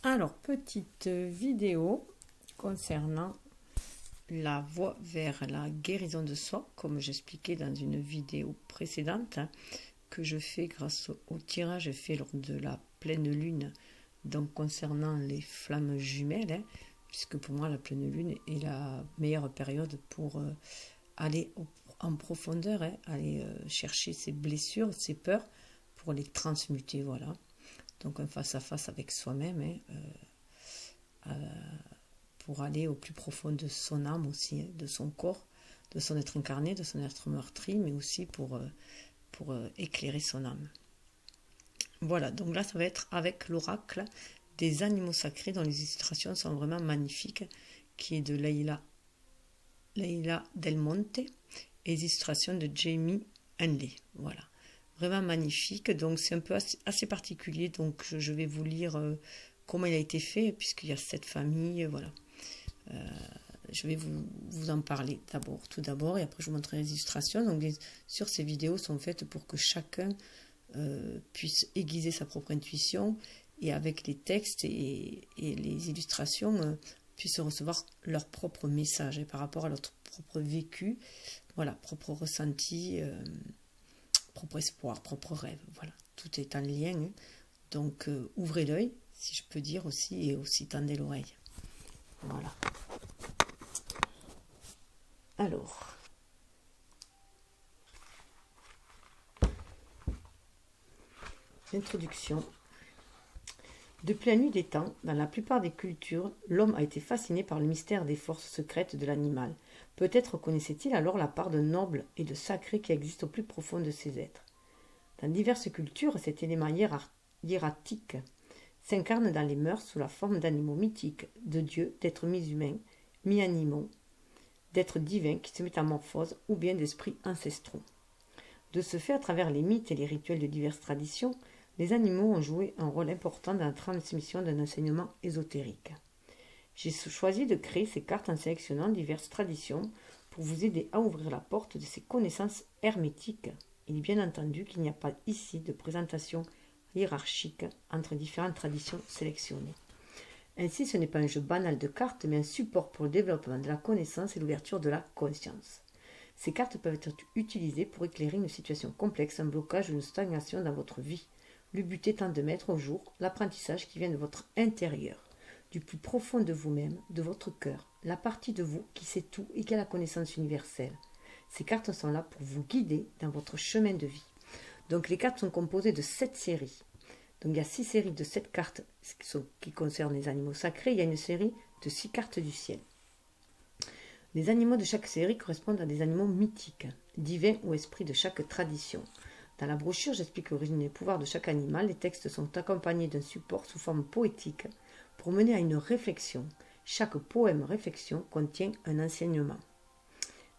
Alors, petite vidéo concernant la voie vers la guérison de soi, comme j'expliquais dans une vidéo précédente, que je fais grâce au tirage fait lors de la pleine lune, donc concernant les flammes jumelles, puisque pour moi la pleine lune est la meilleure période pour aller en profondeur, aller chercher ses blessures, ses peurs, pour les transmuter, voilà. Donc un face-à-face avec soi-même, pour aller au plus profond de son âme aussi, de son corps, de son être incarné, de son être meurtri, mais aussi pour éclairer son âme. Voilà, donc là ça va être avec l'oracle des animaux sacrés dont les illustrations sont vraiment magnifiques, qui est de Leila Del Monte, et les illustrations de Jamie Hanley. Voilà, vraiment magnifique. Donc c'est un peu assez particulier, donc je vais vous lire comment il a été fait, puisqu'il y a 7 familles, voilà. Je vais vous en parler tout d'abord, et après je vous montrerai les illustrations. Donc bien sûr, ces vidéos sont faites pour que chacun puisse aiguiser sa propre intuition, et avec les textes et les illustrations puissent recevoir leur propre message, et par rapport à leur propre vécu, voilà, propre ressenti, propre espoir, propre rêve, voilà, tout est en lien, hein. Donc ouvrez l'œil, si je peux dire aussi, et aussi tendez l'oreille. Voilà. Alors, introduction. Depuis la nuit des temps, dans la plupart des cultures, l'homme a été fasciné par le mystère des forces secrètes de l'animal. Peut-être connaissait-il alors la part de noble et de sacré qui existe au plus profond de ces êtres. Dans diverses cultures, cet élément hiératique s'incarne dans les mœurs sous la forme d'animaux mythiques, de dieux, d'êtres mi-humains, mi-animaux, d'êtres divins qui se métamorphosent ou bien d'esprits ancestraux. De ce fait, à travers les mythes et les rituels de diverses traditions, les animaux ont joué un rôle important dans la transmission d'un enseignement ésotérique. J'ai choisi de créer ces cartes en sélectionnant diverses traditions pour vous aider à ouvrir la porte de ces connaissances hermétiques. Il est bien entendu qu'il n'y a pas ici de présentation hiérarchique entre différentes traditions sélectionnées. Ainsi, ce n'est pas un jeu banal de cartes, mais un support pour le développement de la connaissance et l'ouverture de la conscience. Ces cartes peuvent être utilisées pour éclairer une situation complexe, un blocage ou une stagnation dans votre vie. Le but étant de mettre au jour l'apprentissage qui vient de votre intérieur, du plus profond de vous-même, de votre cœur, la partie de vous qui sait tout et qui a la connaissance universelle. Ces cartes sont là pour vous guider dans votre chemin de vie. Donc les cartes sont composées de 7 séries. Donc il y a 6 séries de 7 cartes qui concernent les animaux sacrés. Il y a une série de 6 cartes du ciel. Les animaux de chaque série correspondent à des animaux mythiques, divins ou esprits de chaque tradition. Dans la brochure, j'explique l'origine et les pouvoirs de chaque animal. Les textes sont accompagnés d'un support sous forme poétique pour mener à une réflexion. Chaque poème-réflexion contient un enseignement.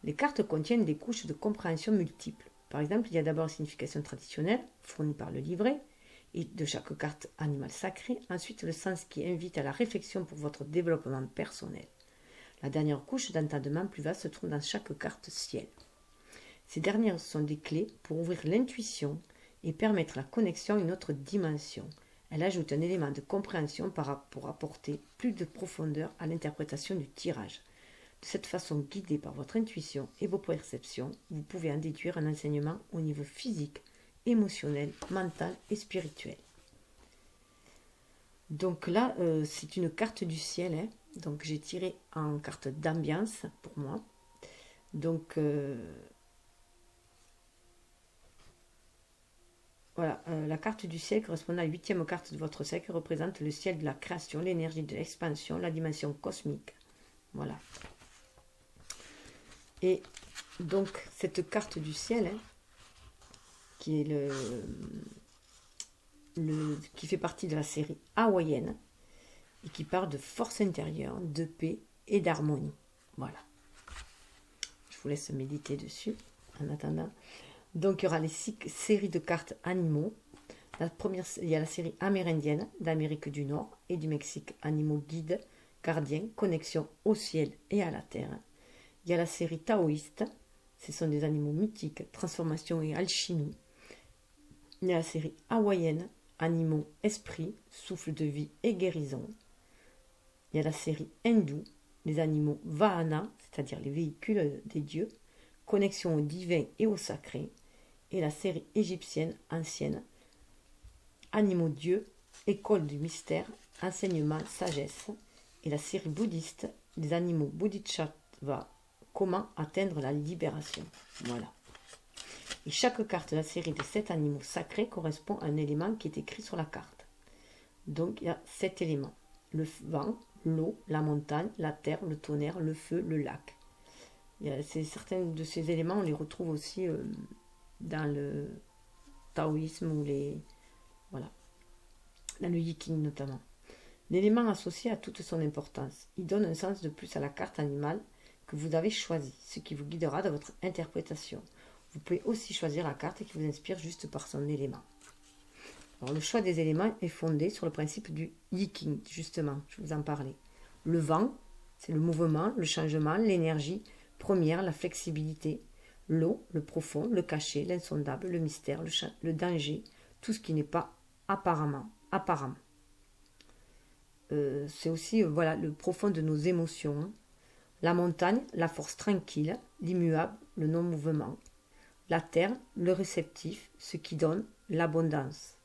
Les cartes contiennent des couches de compréhension multiples. Par exemple, il y a d'abord la signification traditionnelle, fournie par le livret, et de chaque carte animal sacré. Ensuite, le sens qui invite à la réflexion pour votre développement personnel. La dernière couche d'entendement plus vaste se trouve dans chaque carte ciel. Ces dernières sont des clés pour ouvrir l'intuition et permettre la connexion à une autre dimension. Elle ajoute un élément de compréhension pour apporter plus de profondeur à l'interprétation du tirage. De cette façon, guidée par votre intuition et vos perceptions, vous pouvez en déduire un enseignement au niveau physique, émotionnel, mental et spirituel. Donc là, c'est une carte du ciel, hein. Donc j'ai tiré en carte d'ambiance pour moi. Donc voilà, la carte du ciel correspondant à la 8e carte de votre cercle représente le ciel de la création, l'énergie de l'expansion, la dimension cosmique. Voilà. Et donc cette carte du ciel, hein, qui est qui fait partie de la série hawaïenne et qui parle de force intérieure, de paix et d'harmonie. Voilà. Je vous laisse méditer dessus en attendant. Donc il y aura les 6 séries de cartes animaux. La première, il y a la série amérindienne d'Amérique du Nord et du Mexique, animaux guides, gardiens, connexion au ciel et à la terre. Il y a la série taoïste, ce sont des animaux mythiques, transformation et alchimie. Il y a la série hawaïenne, animaux, esprit, souffle de vie et guérison. Il y a la série hindoue, les animaux Vahana, c'est-à-dire les véhicules des dieux, connexion au divin et au sacré. Et la série égyptienne ancienne, animaux dieux, école du mystère, enseignement, sagesse. Et la série bouddhiste, les animaux Bodhisattva, comment atteindre la libération. Voilà. Et chaque carte de la série de 7 animaux sacrés correspond à un élément qui est écrit sur la carte. Donc il y a 7 éléments. Le vent, l'eau, la montagne, la terre, le tonnerre, le feu, le lac. Certains de ces éléments, on les retrouve aussi dans le taoïsme ou voilà, dans le yiking notamment. L'élément associé a toute son importance. Il donne un sens de plus à la carte animale que vous avez choisie, ce qui vous guidera dans votre interprétation. Vous pouvez aussi choisir la carte qui vous inspire juste par son élément. Alors, le choix des éléments est fondé sur le principe du yiking, justement, je vous en parlais. Le vent, c'est le mouvement, le changement, l'énergie première, la flexibilité. L'eau, le profond, le caché, l'insondable, le mystère, le danger, tout ce qui n'est pas apparent. C'est aussi voilà, le profond de nos émotions. La montagne, la force tranquille, l'immuable, le non-mouvement. La terre, le réceptif, ce qui donne l'abondance.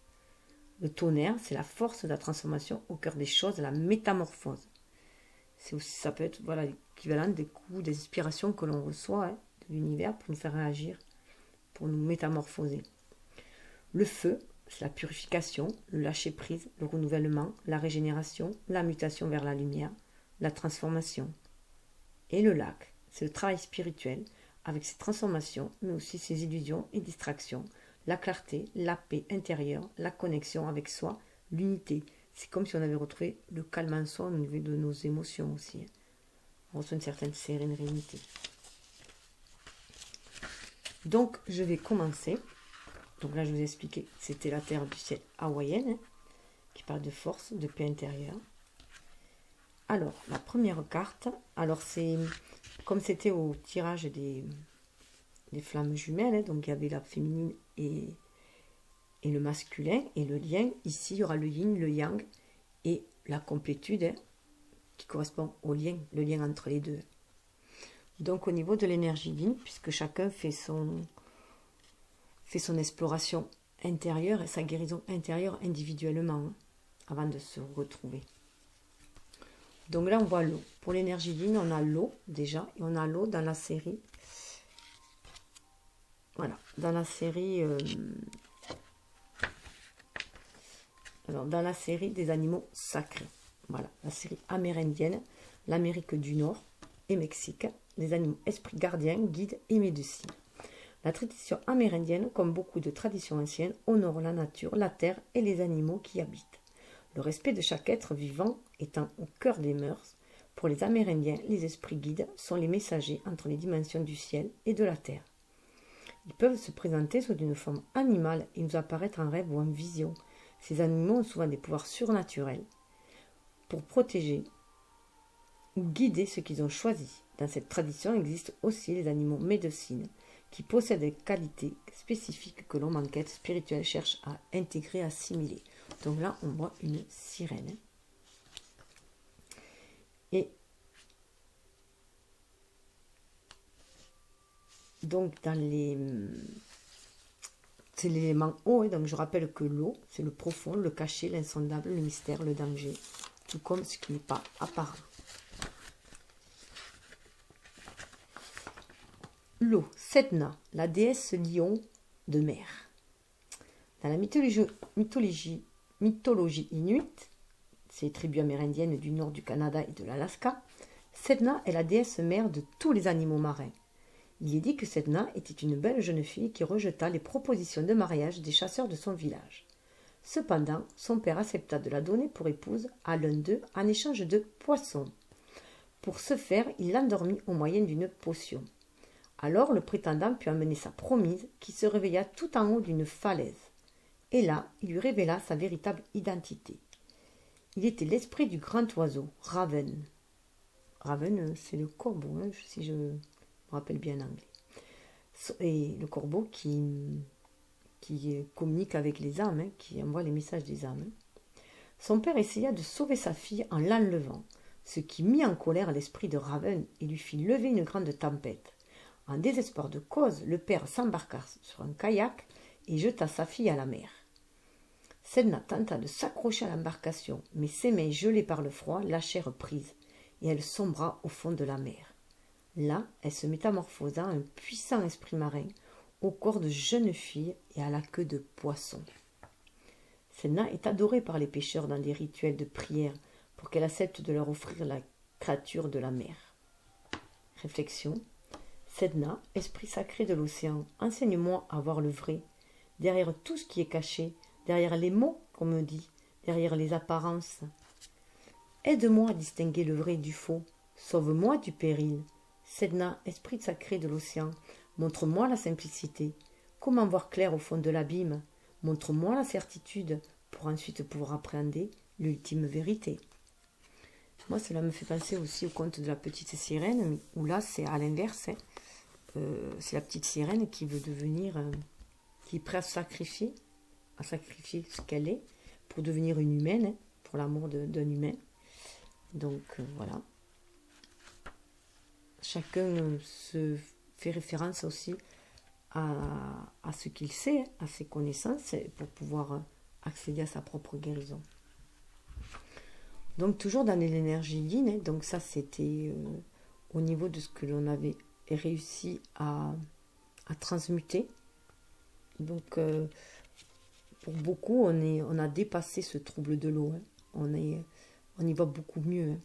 Le tonnerre, c'est la force de la transformation au cœur des choses, la métamorphose. Ça peut être voilà, l'équivalent des coups, des inspirations que l'on reçoit de l'univers pour nous faire réagir, pour nous métamorphoser. Le feu, c'est la purification, le lâcher-prise, le renouvellement, la régénération, la mutation vers la lumière, la transformation. Et le lac, c'est le travail spirituel, avec ses transformations, mais aussi ses illusions et distractions, la clarté, la paix intérieure, la connexion avec soi, l'unité. C'est comme si on avait retrouvé le calme en soi au niveau de nos émotions aussi. On ressent une certaine sérénité. Donc, je vais commencer. Donc là, je vous ai expliqué, c'était la terre du ciel hawaïenne, qui parle de force, de paix intérieure. Alors, la première carte, alors c'est comme c'était au tirage des flammes jumelles, donc il y avait la féminine et le masculin, et le lien, ici il y aura le yin, le yang, et la complétude, qui correspond au lien, le lien entre les deux. Donc au niveau de l'énergie yin, puisque chacun fait son exploration intérieure et sa guérison intérieure individuellement, avant de se retrouver. Donc là, on voit l'eau. Pour l'énergie yin, on a l'eau déjà, et on a l'eau dans la série. Voilà, dans la série. Alors, dans la série des animaux sacrés. Voilà, la série amérindienne, l'Amérique du Nord et Mexique, les animaux esprits gardiens, guides et médecins. La tradition amérindienne, comme beaucoup de traditions anciennes, honore la nature, la terre et les animaux qui y habitent. Le respect de chaque être vivant étant au cœur des mœurs, pour les Amérindiens, les esprits guides sont les messagers entre les dimensions du ciel et de la terre. Ils peuvent se présenter sous une forme animale et nous apparaître en rêve ou en vision. Ces animaux ont souvent des pouvoirs surnaturels pour protéger ou guider ceux qu'ils ont choisis. Dans cette tradition existent aussi les animaux médecines qui possèdent des qualités spécifiques que l'homme en quête spirituelle cherche à intégrer, à assimiler. Donc là, on voit une sirène. Et donc, c'est l'élément eau. Donc, je rappelle que l'eau, c'est le profond, le caché, l'insondable, le mystère, le danger, tout comme ce qui n'est pas apparent. L'eau, Sedna, la déesse lion de mer. Dans la mythologie inuite, ces tribus amérindiennes du nord du Canada et de l'Alaska, Sedna est la déesse mère de tous les animaux marins. Il est dit que Sedna était une belle jeune fille qui rejeta les propositions de mariage des chasseurs de son village. Cependant, son père accepta de la donner pour épouse à l'un d'eux en échange de poissons. Pour ce faire, il l'endormit au moyen d'une potion. Alors le prétendant put amener sa promise qui se réveilla tout en haut d'une falaise. Et là, il lui révéla sa véritable identité. Il était l'esprit du grand oiseau, Raven. Raven, c'est le corbeau, si je me rappelle bien en anglais. Et le corbeau qui qui communique avec les âmes, hein, qui envoie les messages des âmes. Son père essaya de sauver sa fille en l'enlevant, ce qui mit en colère l'esprit de Raven et lui fit lever une grande tempête. En désespoir de cause, le père s'embarqua sur un kayak et jeta sa fille à la mer. Sedna tenta de s'accrocher à l'embarcation, mais ses mains gelées par le froid lâchèrent prise, et elle sombra au fond de la mer. Là, elle se métamorphosa en un puissant esprit marin, au corps de jeune fille et à la queue de poisson. Sedna est adorée par les pêcheurs dans des rituels de prière pour qu'elle accepte de leur offrir la créature de la mer. Réflexion. Sedna, esprit sacré de l'océan, enseigne-moi à voir le vrai, derrière tout ce qui est caché, derrière les mots qu'on me dit, derrière les apparences. Aide-moi à distinguer le vrai du faux, sauve-moi du péril. Sedna, esprit sacré de l'océan, montre-moi la simplicité. Comment voir clair au fond de l'abîme? Montre-moi la certitude pour ensuite pouvoir appréhender l'ultime vérité. Moi, cela me fait penser aussi au conte de la petite sirène, où là, c'est à l'inverse. Hein. C'est la petite sirène qui veut devenir, qui est prête à sacrifier ce qu'elle est pour devenir une humaine, hein, pour l'amour d'un humain. Donc, voilà. Chacun se fait référence aussi à ce qu'il sait, hein, à ses connaissances, pour pouvoir accéder à sa propre guérison. Donc toujours dans l'énergie yin, hein, donc ça c'était au niveau de ce que l'on avait réussi à transmuter. Donc pour beaucoup on a dépassé ce trouble de l'eau, hein. On y va beaucoup mieux, hein.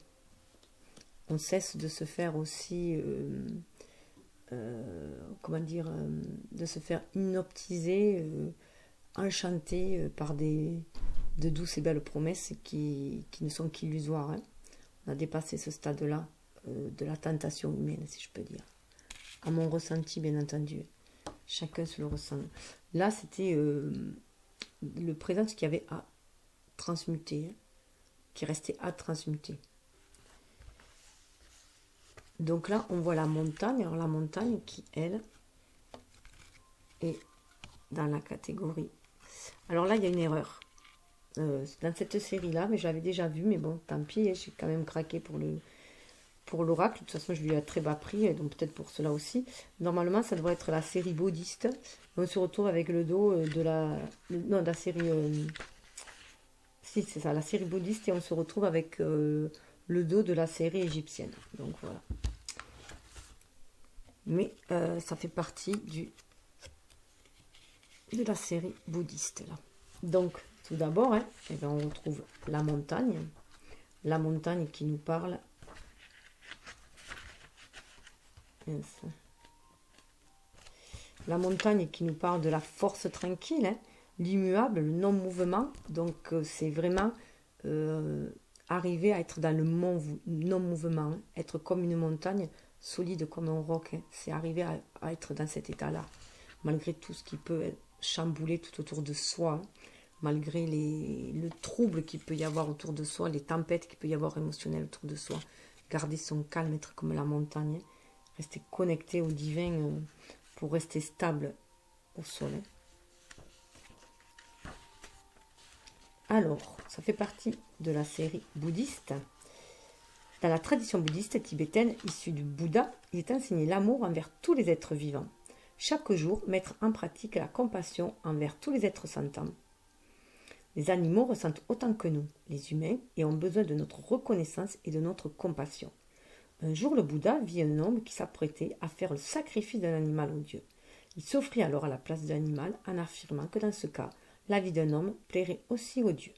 On cesse de se faire aussi de se faire hypnotiser, enchanter par de douces et belles promesses qui ne sont qu'illusoires, hein. On a dépassé ce stade-là de la tentation humaine, si je peux dire. À mon ressenti, bien entendu. Chacun se le ressent. Là, c'était le présent, ce qu'il y avait à transmuter, hein, qui restait à transmuter. Donc là, on voit la montagne. Alors la montagne qui, elle, est dans la catégorie. Alors là, il y a une erreur. Dans cette série-là, mais je l'avais déjà vu, mais bon, tant pis, j'ai quand même craqué pour l'oracle. De toute façon, je lui ai à très bas prix, donc peut-être pour cela aussi. Normalement, ça devrait être la série bouddhiste. On se retrouve avec le dos de la série... si, c'est ça, la série bouddhiste, et on se retrouve avec le dos de la série égyptienne. Donc voilà. Mais ça fait partie de la série bouddhiste, là. Donc, tout d'abord, hein, eh bien, on retrouve la montagne qui nous parle. La montagne qui nous parle de la force tranquille, hein, l'immuable, le non-mouvement. Donc, c'est vraiment arriver à être dans le non-mouvement, hein, être comme une montagne, solide comme un roc. Hein. C'est arriver à être dans cet état-là, malgré tout ce qui peut chambouler tout autour de soi, hein. Malgré le trouble qu'il peut y avoir autour de soi, les tempêtes qu'il peut y avoir émotionnelles autour de soi, garder son calme, être comme la montagne, rester connecté au divin pour rester stable au sol. Alors, ça fait partie de la série bouddhiste. Dans la tradition bouddhiste tibétaine issue du Bouddha, il est enseigné l'amour envers tous les êtres vivants. Chaque jour, mettre en pratique la compassion envers tous les êtres sentants. Les animaux ressentent autant que nous, les humains, et ont besoin de notre reconnaissance et de notre compassion. Un jour, le Bouddha vit un homme qui s'apprêtait à faire le sacrifice d'un animal au Dieu. Il s'offrit alors à la place de l'animal en affirmant que dans ce cas, la vie d'un homme plairait aussi au Dieu.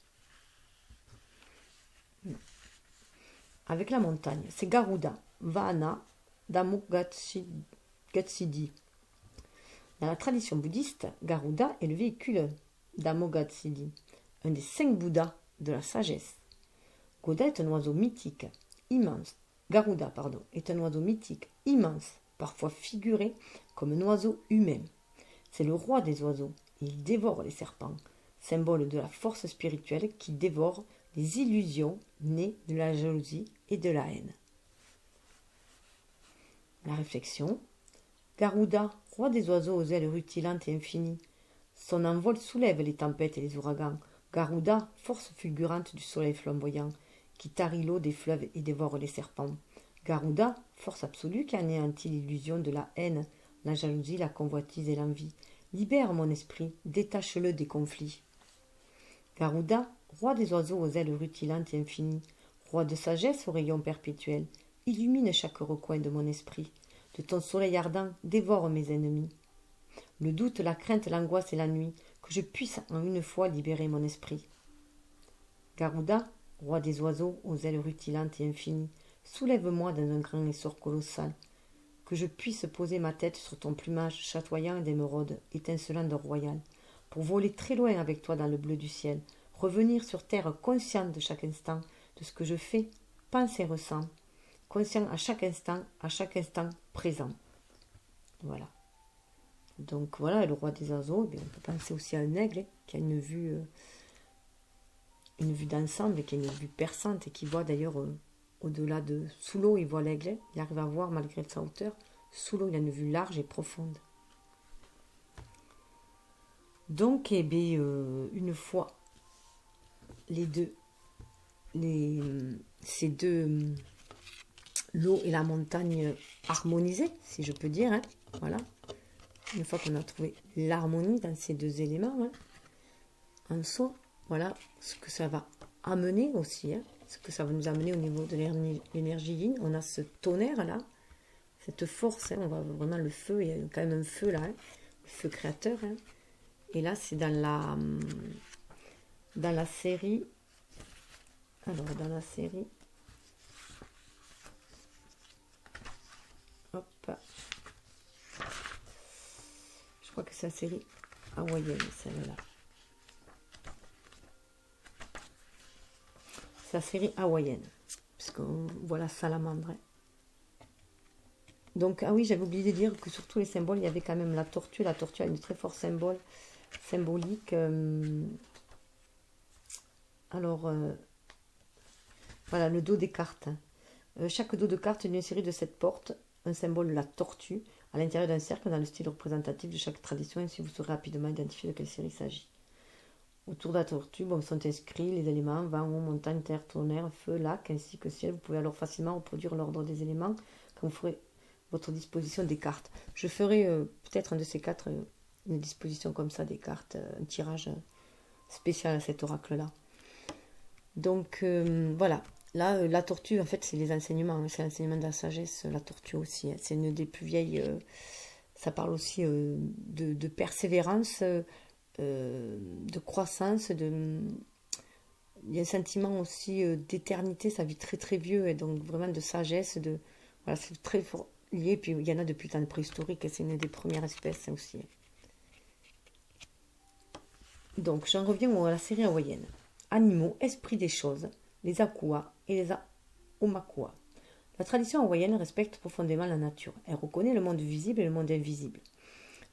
Avec la montagne, c'est Garuda, Vahana, Damogatsidi. Dans la tradition bouddhiste, Garuda est le véhicule d'Amogatsidi, un des 5 Bouddhas de la sagesse. Garuda est un oiseau mythique, immense. Garuda, est un oiseau mythique, immense, parfois figuré comme un oiseau humain. C'est le roi des oiseaux, et il dévore les serpents, symbole de la force spirituelle qui dévore les illusions nées de la jalousie et de la haine. La réflexion. Garuda, roi des oiseaux aux ailes rutilantes et infinies, Son envol soulève les tempêtes et les ouragans. Garuda, force fulgurante du soleil flamboyant, qui tarit l'eau des fleuves et dévore les serpents. Garuda, force absolue qui anéantit l'illusion de la haine, la jalousie, la convoitise et l'envie. Libère mon esprit, détache-le des conflits. Garuda, roi des oiseaux aux ailes rutilantes et infinies, roi de sagesse aux rayons perpétuels, illumine chaque recoin de mon esprit. De ton soleil ardent, dévore mes ennemis. Le doute, la crainte, l'angoisse et la nuit, que je puisse en une fois libérer mon esprit. Garuda, roi des oiseaux aux ailes rutilantes et infinies, soulève-moi dans un grand essor colossal, que je puisse poser ma tête sur ton plumage chatoyant d'émeraude, étincelant d'or royal, pour voler très loin avec toi dans le bleu du ciel, revenir sur terre conscient de chaque instant, de ce que je fais, pense et ressens, conscient à chaque instant présent. Voilà. Donc voilà, le roi des oiseaux, on peut penser aussi à un aigle qui a une vue d'ensemble et qui a une vue perçante et qui voit d'ailleurs au-delà de... Sous l'eau, il voit l'aigle, il arrive à voir malgré sa hauteur. Sous l'eau, il a une vue large et profonde. Donc, une fois ces deux, l'eau et la montagne harmonisées, si je peux dire, hein, voilà. Une fois qu'on a trouvé l'harmonie dans ces deux éléments, hein, en soi, voilà ce que ça va amener aussi, hein, ce que ça va nous amener au niveau de l'énergie yin. On a ce tonnerre là, cette force, hein, on voit vraiment le feu, il y a quand même un feu là, hein, le feu créateur. Hein. Et là, c'est dans la série. Alors, dans la série. Hop. Je crois que c'est la série hawaïenne, celle-là. C'est la série hawaïenne. Puisqu'on voit la salamandre. Hein. Donc, ah oui, j'avais oublié de dire que sur tous les symboles, il y avait quand même la tortue. La tortue a une très forte symbolique. Alors, voilà, le dos des cartes. Chaque dos de carte est une série de 7 portes. Un symbole de la tortue à l'intérieur d'un cercle dans le style représentatif de chaque tradition. Ainsi, vous saurez rapidement identifier de quelle série il s'agit. Autour de la tortue, sont inscrits les éléments vent, eau, montagne, terre, tonnerre, feu, lac, ainsi que ciel. Vous pouvez alors facilement reproduire l'ordre des éléments quand vous ferez votre disposition des cartes. Je ferai peut-être un de ces quatre, une disposition comme ça des cartes, un tirage spécial à cet oracle-là. Donc voilà, là la tortue en fait c'est les enseignements, hein, c'est l'enseignement de la sagesse, la tortue aussi, hein, c'est une des plus vieilles, ça parle aussi de persévérance, de croissance, il y a un sentiment aussi d'éternité, ça vit très très vieux, et donc vraiment de sagesse, voilà, c'est très fort lié, puis il y en a depuis le temps préhistorique, et c'est une des premières espèces aussi. Donc j'en reviens à la série hawaïenne. Animaux, esprits des choses, les Akua et les Omakua. La tradition hawaïenne respecte profondément la nature. Elle reconnaît le monde visible et le monde invisible.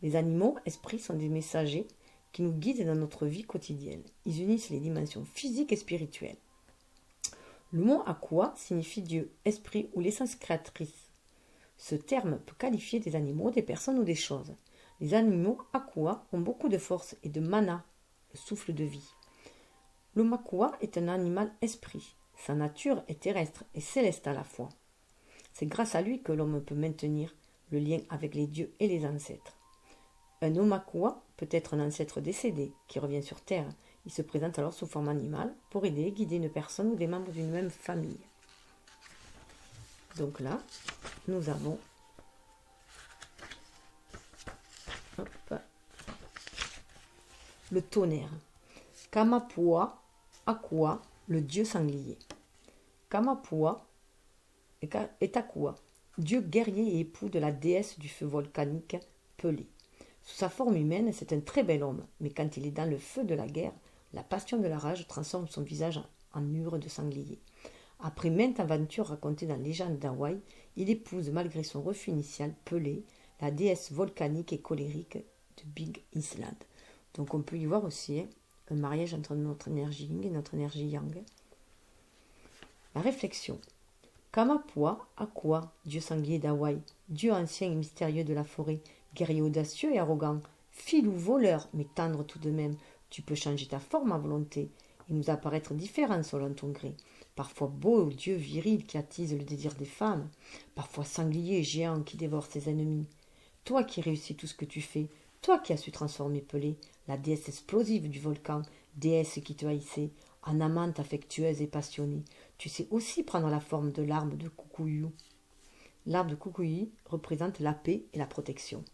Les animaux, esprits, sont des messagers qui nous guident dans notre vie quotidienne. Ils unissent les dimensions physiques et spirituelles. Le mot Akua signifie Dieu, esprit ou l'essence créatrice. Ce terme peut qualifier des animaux, des personnes ou des choses. Les animaux Akua ont beaucoup de force et de mana, le souffle de vie. Le Makua est un animal esprit. Sa nature est terrestre et céleste à la fois. C'est grâce à lui que l'homme peut maintenir le lien avec les dieux et les ancêtres. Un Omakua peut être un ancêtre décédé qui revient sur Terre. Il se présente alors sous forme animale pour aider et guider une personne ou des membres d'une même famille. Donc là, nous avons le tonnerre. Kamapua Akua, le dieu sanglier. Kamapua est Akua, dieu guerrier et époux de la déesse du feu volcanique Pelé. Sous sa forme humaine, c'est un très bel homme, mais quand il est dans le feu de la guerre, la passion de la rage transforme son visage en mur de sanglier. Après maintes aventures racontées dans les légendes d'Hawaï, il épouse malgré son refus initial Pelé, la déesse volcanique et colérique de Big Island. Donc on peut y voir aussi un mariage entre notre énergie yin et notre énergie yang. La réflexion. Kamapua Akua, dieu sanglier d'Hawaï, dieu ancien et mystérieux de la forêt, guerrier audacieux et arrogant, Fil ou voleur, mais tendre tout de même, tu peux changer ta forme à volonté et nous apparaître différents selon ton gré. Parfois beau dieu viril qui attise le désir des femmes, parfois sanglier géant qui dévore ses ennemis. Toi qui réussis tout ce que tu fais, toi qui as su transformer Pelée, la déesse explosive du volcan, déesse qui te haïssait, en amante affectueuse et passionnée, tu sais aussi prendre la forme de l'arbre de Kukuyu. L'arbre de Kukuyu représente la paix et la protection.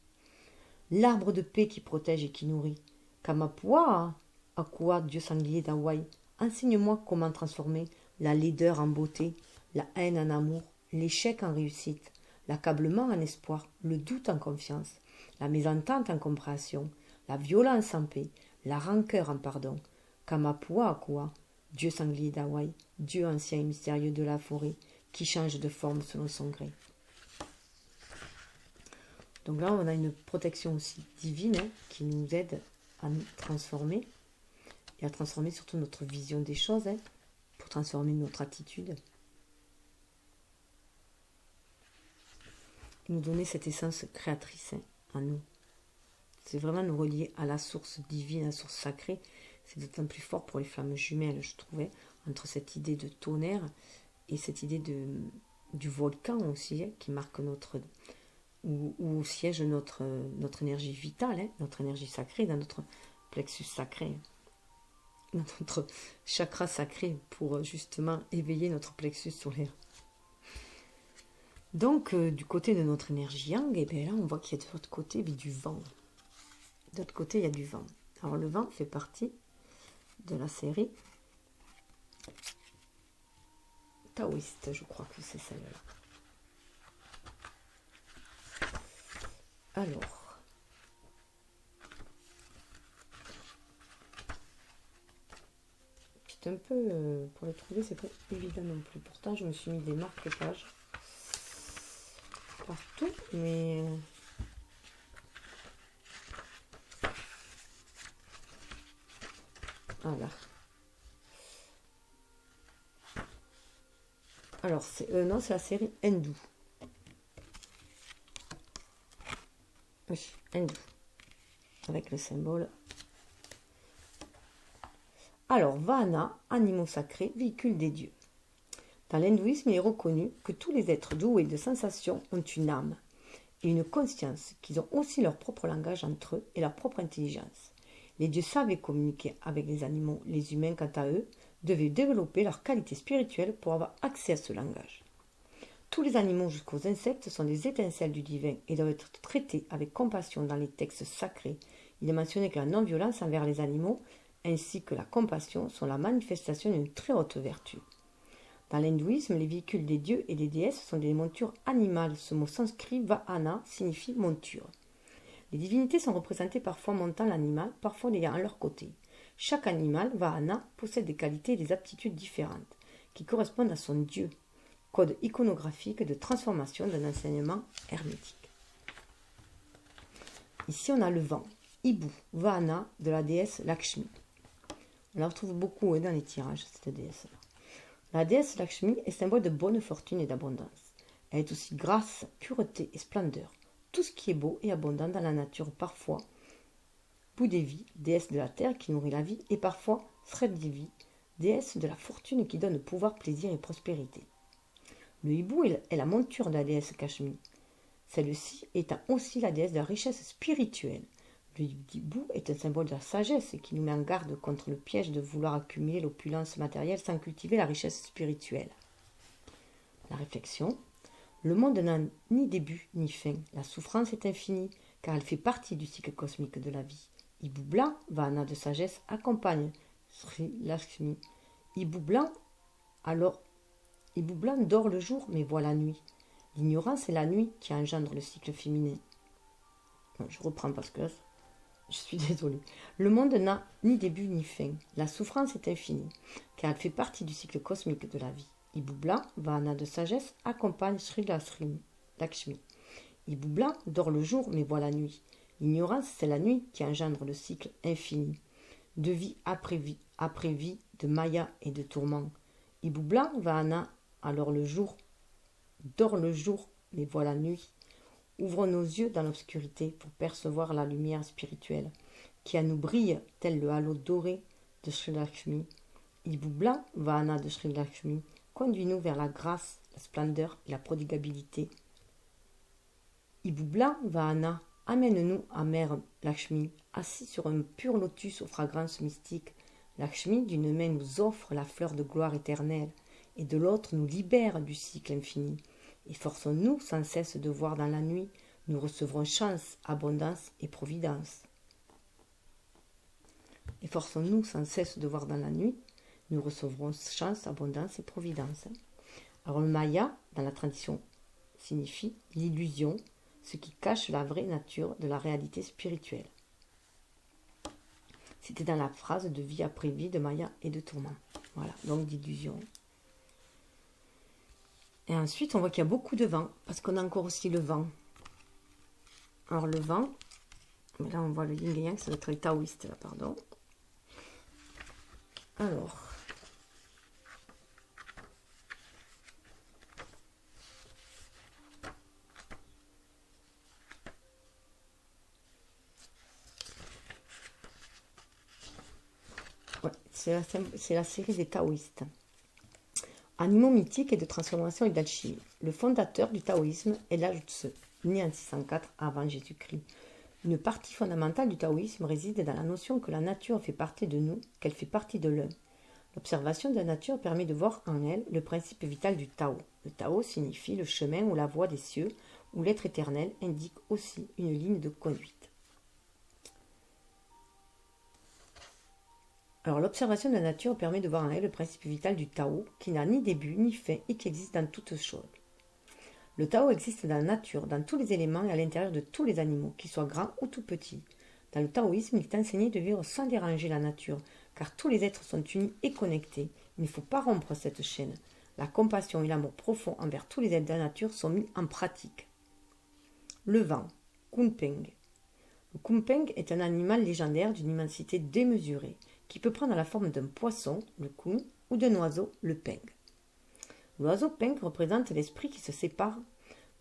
L'arbre de paix qui protège et qui nourrit. Kamapua, Akua, dieu sanglier d'Hawaï, enseigne-moi comment transformer la laideur en beauté, la haine en amour, l'échec en réussite, l'accablement en espoir, le doute en confiance, la mésentente en compréhension, la violence en paix, la rancœur en pardon. Kamapua Akua, dieu sanglier d'Hawaï, dieu ancien et mystérieux de la forêt, qui change de forme selon son gré. Donc là, on a une protection aussi divine qui nous aide à nous transformer et à transformer surtout notre vision des choses, pour transformer notre attitude. Et nous donner cette essence créatrice en nous. C'est vraiment nous relier à la source divine, à la source sacrée. C'est d'autant plus fort pour les flammes jumelles, je trouvais, entre cette idée de tonnerre et cette idée du volcan aussi, qui marque notre... Où siège notre énergie vitale, notre énergie sacrée, dans notre plexus sacré, dans notre chakra sacré, pour justement éveiller notre plexus solaire. Donc, du côté de notre énergie yang, et bien là, on voit qu'il y a de l'autre côté du vent. De l'autre côté, il y a du vent. Alors, le vent fait partie de la série taoïste, je crois que c'est celle-là. Alors, c'est un peu, pour le trouver, c'est pas évident non plus. Pourtant, je me suis mis des marque-pages partout, mais voilà. Alors, non, c'est la série Hindoue. Oui, hindou, avec le symbole. Alors, Vahana, animaux sacrés, véhicule des dieux. Dans l'hindouisme, il est reconnu que tous les êtres doués de sensations ont une âme et une conscience, qu'ils ont aussi leur propre langage entre eux et leur propre intelligence. Les dieux savaient communiquer avec les animaux. Les humains, quant à eux, devaient développer leurs qualités spirituelles pour avoir accès à ce langage. Tous les animaux jusqu'aux insectes sont des étincelles du divin et doivent être traités avec compassion dans les textes sacrés. Il est mentionné que la non-violence envers les animaux ainsi que la compassion sont la manifestation d'une très haute vertu. Dans l'hindouisme, les véhicules des dieux et des déesses sont des montures animales. Ce mot sanskrit vahana signifie monture. Les divinités sont représentées parfois montant l'animal, parfois l'ayant à leur côté. Chaque animal, vahana, possède des qualités et des aptitudes différentes qui correspondent à son dieu. Code iconographique de transformation d'un enseignement hermétique. Ici, on a le vent, Ibu, Vahana, de la déesse Lakshmi. On la retrouve beaucoup dans les tirages, cette déesse-là. La déesse Lakshmi est symbole de bonne fortune et d'abondance. Elle est aussi grâce, pureté et splendeur. Tout ce qui est beau et abondant dans la nature, parfois Bhudevi, déesse de la terre qui nourrit la vie, et parfois Sridevi, déesse de la fortune qui donne pouvoir, plaisir et prospérité. Le hibou est la monture de la déesse Lakshmi. Celle-ci étant aussi la déesse de la richesse spirituelle. Le hibou est un symbole de la sagesse qui nous met en garde contre le piège de vouloir accumuler l'opulence matérielle sans cultiver la richesse spirituelle. La réflexion. Le monde n'a ni début ni fin. La souffrance est infinie car elle fait partie du cycle cosmique de la vie. Hibou blanc, Vahana de sagesse, accompagne Sri Lakshmi. Hibou blanc, alors Hibou blanc dort le jour, mais voit la nuit. L'ignorance est la nuit qui engendre le cycle féminin. Bon, je reprends parce que je suis désolée. Le monde n'a ni début ni fin. La souffrance est infinie, car elle fait partie du cycle cosmique de la vie. Hibou blanc, Vahana de sagesse, accompagne Sri Lakshmi. Hibou blanc dort le jour, mais voit la nuit. L'ignorance, c'est la nuit qui engendre le cycle infini. De vie, après vie, de maya et de tourments. Hibou blanc, Vahana, alors le jour, dort le jour, mais voit la nuit. Ouvrons nos yeux dans l'obscurité pour percevoir la lumière spirituelle qui à nous brille tel le halo doré de Sri Lakshmi. Ibubla, Vahana de Sri Lakshmi, conduis-nous vers la grâce, la splendeur et la prodigabilité. Ibubla, Vahana, amène-nous à Mère Lakshmi, assis sur un pur lotus aux fragrances mystiques. Lakshmi, d'une main, nous offre la fleur de gloire éternelle, et de l'autre nous libère du cycle infini. Efforçons-nous sans cesse de voir dans la nuit, nous recevrons chance, abondance et providence. Efforçons-nous sans cesse de voir dans la nuit, nous recevrons chance, abondance et providence. Alors le Maya, dans la tradition, signifie l'illusion, ce qui cache la vraie nature de la réalité spirituelle. C'était dans la phrase de vie après vie de Maya et de tourment. Voilà, donc d'illusion. Et ensuite, on voit qu'il y a beaucoup de vent, parce qu'on a encore aussi le vent. Alors le vent, là on voit le yin et yang, ça doit être le taoïste là, pardon. Alors, ouais, c'est la série des taoïstes. Animaux mythiques et de transformation et d'alchimie. Le fondateur du taoïsme est Lao Tzu, né en 604 avant Jésus-Christ. Une partie fondamentale du taoïsme réside dans la notion que la nature fait partie de nous, qu'elle fait partie de l'un. L'observation de la nature permet de voir en elle le principe vital du Tao. Le Tao signifie le chemin ou la voie des cieux, où l'être éternel indique aussi une ligne de conduite. Alors l'observation de la nature permet de voir en elle le principe vital du Tao, qui n'a ni début ni fin et qui existe dans toutes choses. Le Tao existe dans la nature, dans tous les éléments et à l'intérieur de tous les animaux, qu'ils soient grands ou tout petits. Dans le taoïsme, il est enseigné de vivre sans déranger la nature, car tous les êtres sont unis et connectés. Il ne faut pas rompre cette chaîne. La compassion et l'amour profond envers tous les êtres de la nature sont mis en pratique. Le vent, Kunpeng. Le Kunpeng est un animal légendaire d'une immensité démesurée, qui peut prendre la forme d'un poisson, le kun, ou d'un oiseau, le peng. L'oiseau peng représente l'esprit qui se sépare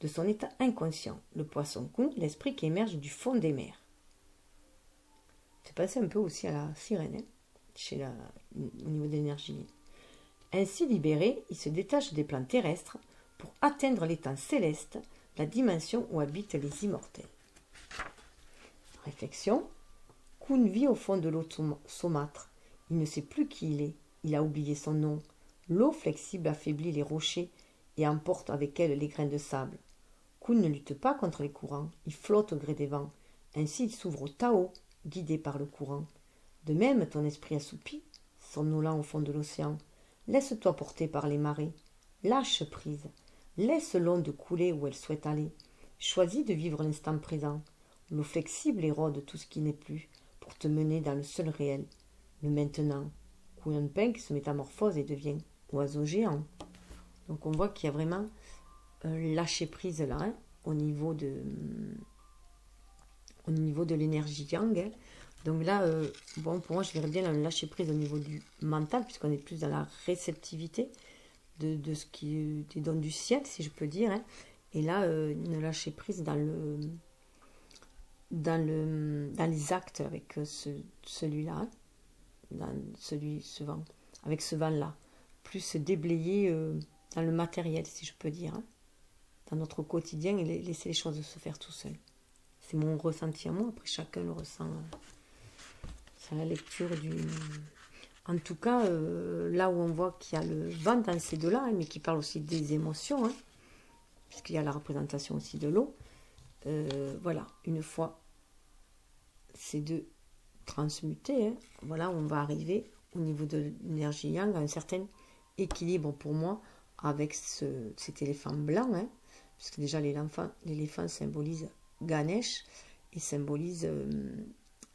de son état inconscient. Le poisson kun, l'esprit qui émerge du fond des mers. C'est passé un peu aussi à la sirène, au niveau de l'énergie. Ainsi libéré, il se détache des plans terrestres pour atteindre l'état céleste, la dimension où habitent les immortels. Réflexion. Kun vit au fond de l'eau saumâtre. Il ne sait plus qui il est. Il a oublié son nom. L'eau flexible affaiblit les rochers et emporte avec elle les grains de sable. Kun ne lutte pas contre les courants. Il flotte au gré des vents. Ainsi, il s'ouvre au Tao, guidé par le courant. De même, ton esprit assoupi, somnolent au fond de l'océan. Laisse-toi porter par les marées. Lâche prise. Laisse l'onde couler où elle souhaite aller. Choisis de vivre l'instant présent. L'eau flexible érode tout ce qui n'est plus, pour te mener dans le seul réel, le maintenant. Kunpeng se métamorphose et devient oiseau géant. Donc on voit qu'il y a vraiment lâcher prise là, hein, au niveau de l'énergie yang. Hein. Donc là, bon, pour moi, je verrais bien lâcher prise au niveau du mental, puisqu'on est plus dans la réceptivité de ce qui des dons du ciel, si je peux dire. Hein. Et là, une lâcher prise dans les actes avec celui-là, hein, avec ce vent-là, plus se déblayer dans le matériel, si je peux dire, hein, dans notre quotidien et laisser les choses se faire tout seul. C'est mon ressenti à moi, après chacun le ressent. C'est la lecture du... En tout cas, là où on voit qu'il y a le vent dans ces deux-là, hein, mais qui parle aussi des émotions, hein, puisqu'il y a la représentation aussi de l'eau, voilà, une fois ces deux transmutés, hein, voilà, on va arriver au niveau de l'énergie yang à un certain équilibre pour moi avec cet éléphant blanc, hein, puisque déjà l'éléphant symbolise Ganesh et symbolise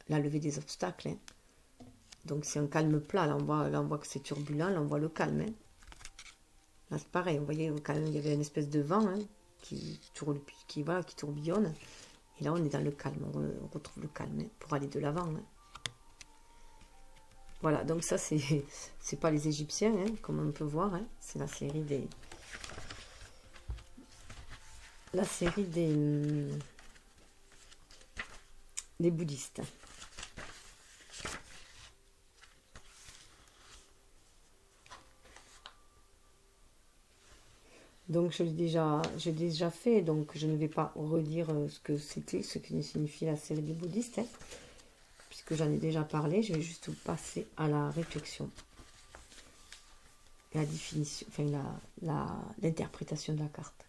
la levée des obstacles. Hein. Donc c'est un calme plat, là on voit que c'est turbulent, là on voit le calme. Hein. Là c'est pareil, vous voyez, quand même, il y avait une espèce de vent hein, qui tourbillonne. Et là, on est dans le calme, on retrouve le calme hein, pour aller de l'avant. Hein. Voilà, donc ça, c'est pas les Égyptiens, hein, comme on peut voir. Hein, c'est la série des... la série des bouddhistes. Donc j'ai déjà fait, donc je ne vais pas redire ce que c'était, ce que signifie la série des bouddhistes, hein, puisque j'en ai déjà parlé. Je vais juste passer à la réflexion et à la définition, enfin l'interprétation de la carte.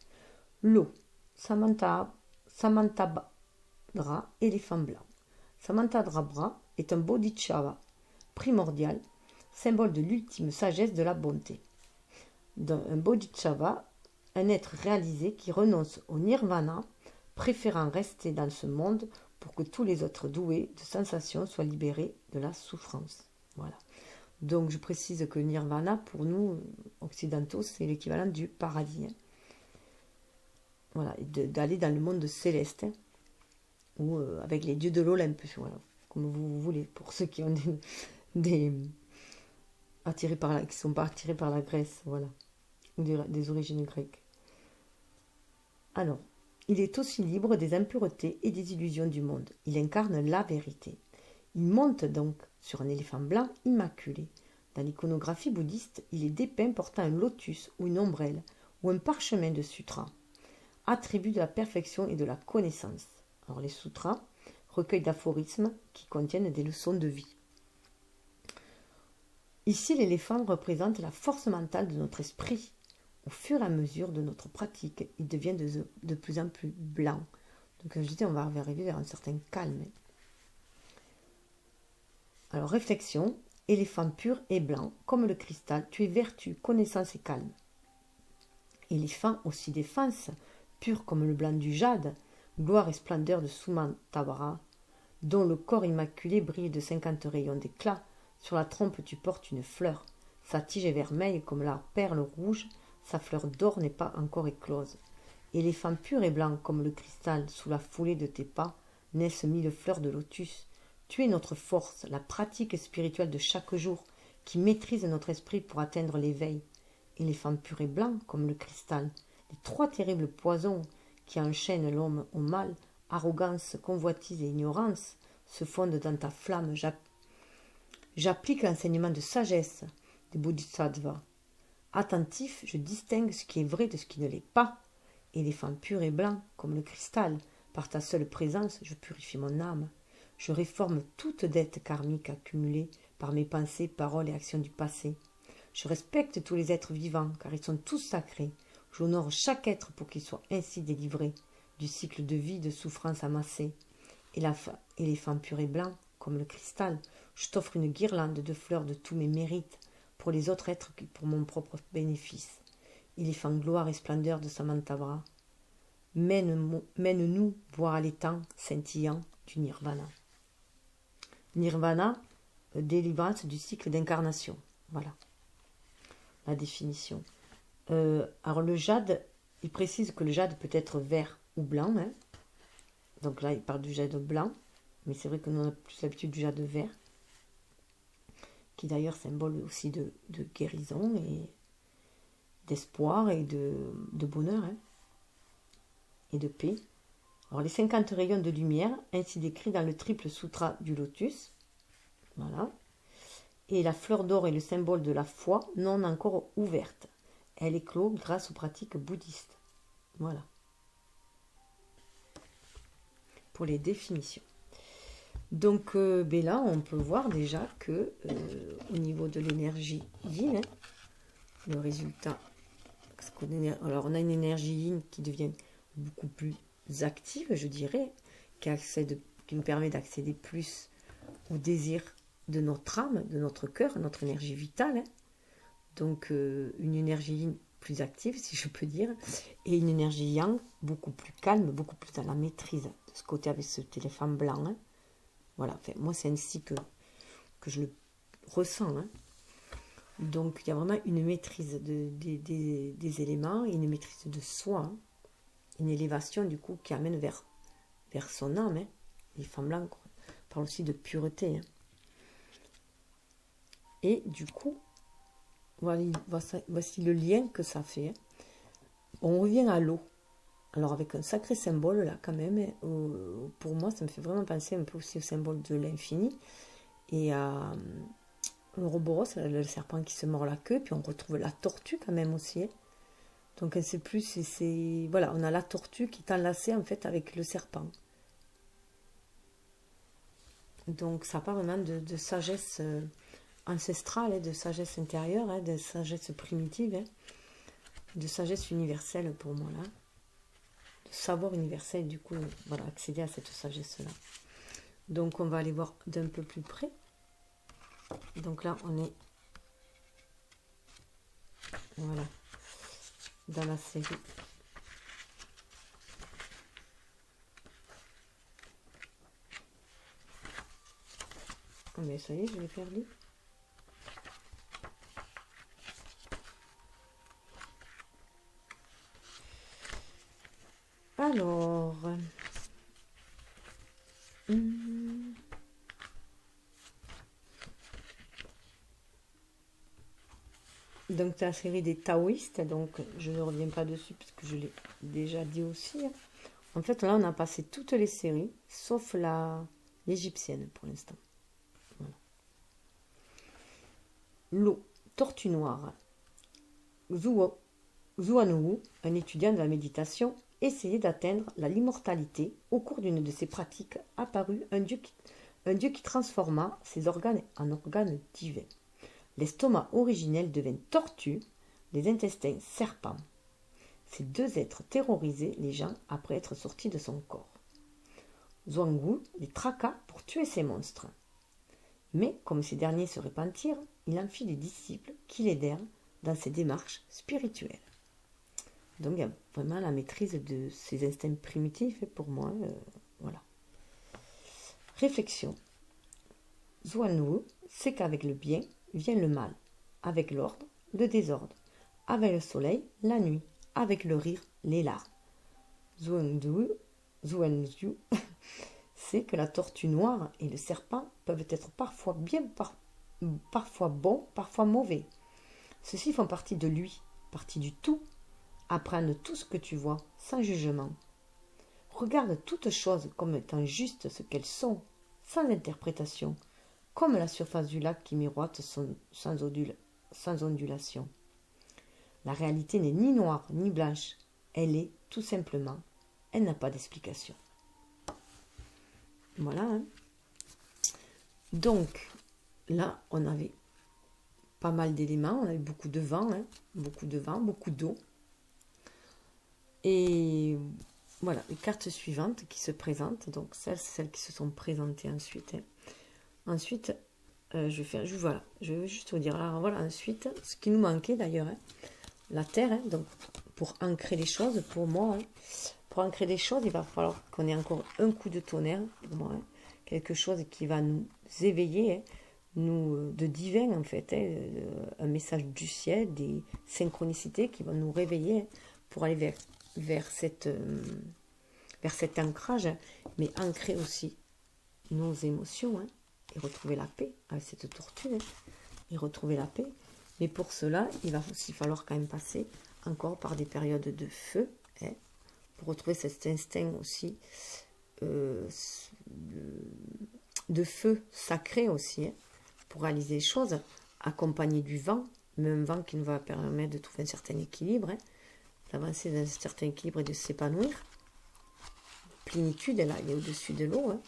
L'eau, Samantabhadra, éléphant blanc. Samantabhadra est un bodhisattva primordial, symbole de l'ultime sagesse de la bonté. Un bodhisattva, un être réalisé qui renonce au nirvana, préférant rester dans ce monde pour que tous les autres doués de sensations soient libérés de la souffrance. Voilà. Donc je précise que le nirvana, pour nous, occidentaux, c'est l'équivalent du paradis. Hein. Voilà, d'aller dans le monde céleste, hein, ou avec les dieux de l'Olympe, voilà, comme vous voulez, pour ceux qui ont qui sont pas attirés par la Grèce, voilà, ou des origines grecques. Alors, il est aussi libre des impuretés et des illusions du monde. Il incarne la vérité. Il monte donc sur un éléphant blanc immaculé. Dans l'iconographie bouddhiste, il est dépeint portant un lotus ou une ombrelle ou un parchemin de sutra, attribut de la perfection et de la connaissance. Alors les sutras, recueil d'aphorismes qui contiennent des leçons de vie. Ici, l'éléphant représente la force mentale de notre esprit. Au fur et à mesure de notre pratique, il devient de plus en plus blanc. Donc, comme je disais, on va arriver vers un certain calme. Alors, réflexion. Éléphant pur et blanc, comme le cristal, tu es vertu, connaissance et calme. Éléphant aussi défense, pur comme le blanc du jade, gloire et splendeur de Samantabhadra, dont le corps immaculé brille de 50 rayons d'éclat. Sur la trompe tu portes une fleur. Sa tige est vermeille comme la perle rouge. Sa fleur d'or n'est pas encore éclose. Éléphant pur et blanc comme le cristal, sous la foulée de tes pas, naissent 1000 fleurs de lotus. Tu es notre force, la pratique spirituelle de chaque jour, qui maîtrise notre esprit pour atteindre l'éveil. Éléphant pur et blanc comme le cristal, les 3 terribles poisons qui enchaînent l'homme au mal, arrogance, convoitise et ignorance, se fondent dans ta flamme. J'applique l'enseignement de sagesse des bodhisattvas. Attentif, je distingue ce qui est vrai de ce qui ne l'est pas. Éléphant pur et blanc, comme le cristal, par ta seule présence, je purifie mon âme. Je réforme toute dette karmique accumulée par mes pensées, paroles et actions du passé. Je respecte tous les êtres vivants, car ils sont tous sacrés. J'honore chaque être pour qu'il soit ainsi délivré du cycle de vie de souffrance amassée. Éléphant pur et blanc, comme le cristal, je t'offre une guirlande de fleurs de tous mes mérites, pour les autres êtres que pour mon propre bénéfice. Éléphant gloire et splendeur de Samantabhadra, mène-nous voir à l'étang scintillant du nirvana. Nirvana, délivrance du cycle d'incarnation. Voilà la définition. Alors le jade, il précise que le jade peut être vert ou blanc. Hein. Donc là, il parle du jade blanc, mais c'est vrai que nous on a plus l'habitude du jade vert, qui d'ailleurs symbole aussi de guérison et d'espoir et de bonheur, hein, et de paix. Alors les 50 rayons de lumière, ainsi décrits dans le triple sutra du lotus, voilà. Et la fleur d'or est le symbole de la foi non encore ouverte. Elle éclot grâce aux pratiques bouddhistes. Voilà. Pour les définitions. Donc là, on peut voir déjà que au niveau de l'énergie yin, hein, le résultat, alors on a une énergie yin qui devient beaucoup plus active, je dirais, qui nous permet d'accéder plus au désir de notre âme, de notre cœur, notre énergie vitale. Hein. Donc une énergie yin plus active, si je peux dire, et une énergie yang beaucoup plus calme, beaucoup plus dans la maîtrise de ce côté avec ce téléphone blanc. Hein. Voilà, enfin, moi c'est ainsi que je le ressens. Hein. Donc il y a vraiment une maîtrise des éléments, une maîtrise de soi, hein. Une élévation du coup qui amène vers son âme. Hein. Les femmes blanches parlent aussi de pureté. Hein. Et du coup, voici le lien que ça fait. Hein. On revient à l'eau. Alors avec un sacré symbole là quand même, hein, pour moi ça me fait vraiment penser un peu aussi au symbole de l'infini. Et à l'Ouroboros, le serpent qui se mord la queue, puis on retrouve la tortue quand même aussi. Hein. Donc c'est plus, voilà, on a la tortue qui est enlacée en fait avec le serpent. Donc ça parle vraiment de sagesse ancestrale, hein, de sagesse intérieure, hein, de sagesse primitive, hein, de sagesse universelle pour moi là, de savoir universel, du coup, voilà, accéder à cette sagesse-là. Donc on va aller voir d'un peu plus près. Donc là on est, voilà, dans la série. Oh mais ça y est, je l'ai perdu. Alors, donc c'est la série des taoïstes, donc je ne reviens pas dessus parce que je l'ai déjà dit aussi. Hein. En fait, là, on a passé toutes les séries, sauf l'égyptienne pour l'instant. Voilà. L'eau, tortue noire. Zhuangwu, un étudiant de la méditation, essayait d'atteindre l'immortalité. Au cours d'une de ses pratiques, apparut un dieu qui transforma ses organes en organes divins. L'estomac originel devint tortue, les intestins serpents. Ces deux êtres terrorisaient les gens après être sortis de son corps. Zhuangwu les traqua pour tuer ces monstres. Mais comme ces derniers se repentirent, il en fit des disciples qui l'aidèrent dans ses démarches spirituelles. Donc il y a vraiment la maîtrise de ces instincts primitifs pour moi. Voilà. Réflexion. Zhuangwu sait qu'avec le bien vient le mal, avec l'ordre, le désordre, avec le soleil, la nuit, avec le rire, les larmes. Zhuangwu sait que la tortue noire et le serpent peuvent être parfois parfois bons, parfois mauvais. Ceux-ci font partie de lui, partie du tout. Apprendre tout ce que tu vois, sans jugement. Regarde toutes choses comme étant juste ce qu'elles sont, sans interprétation, comme la surface du lac qui miroite sans ondulation. La réalité n'est ni noire ni blanche, elle est tout simplement, elle n'a pas d'explication. Voilà. Hein. Donc, là, on avait pas mal d'éléments, on avait beaucoup de vent, hein, beaucoup d'eau. Et voilà, les cartes suivantes qui se présentent, donc celles qui se sont présentées ensuite. Hein. Ensuite, je vais juste vous dire, alors voilà, ensuite, ce qui nous manquait d'ailleurs, hein, la terre, hein, donc pour ancrer les choses, pour moi, hein, pour ancrer les choses, il va falloir qu'on ait encore un coup de tonnerre, pour moi, hein, quelque chose qui va nous éveiller, hein, de divin en fait, hein, un message du ciel, des synchronicités qui vont nous réveiller hein, pour aller vers cet ancrage, hein, mais ancrer aussi nos émotions hein, et retrouver la paix avec cette tortue, hein, et retrouver la paix. Mais pour cela, il va aussi falloir quand même passer encore par des périodes de feu, hein, pour retrouver cet instinct aussi de feu sacré aussi, hein, pour réaliser les choses, accompagné du vent, mais un vent qui nous va permettre de trouver un certain équilibre, hein, d'avancer dans un certain équilibre et de s'épanouir. Plénitude, là, il est au-dessus de l'eau, hein,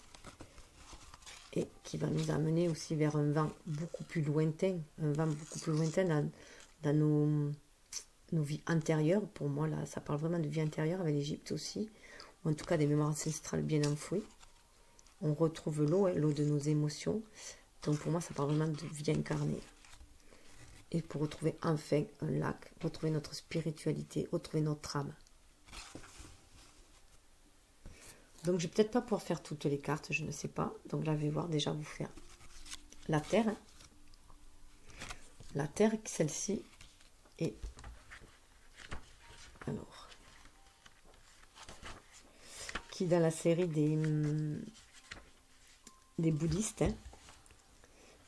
et qui va nous amener aussi vers un vent beaucoup plus lointain, dans nos vies antérieures. Pour moi, là, ça parle vraiment de vie antérieure avec l'Égypte aussi, ou en tout cas des mémoires ancestrales bien enfouies. On retrouve l'eau, hein, l'eau de nos émotions. Donc pour moi, ça parle vraiment de vie incarnée. Et pour retrouver enfin un lac, retrouver notre spiritualité, retrouver notre âme. Donc je vais peut-être pas pouvoir faire toutes les cartes, je ne sais pas. Donc là, je vais voir déjà vous faire la terre. Hein. La terre, celle-ci est... Alors... Qui dans la série des bouddhistes. Hein.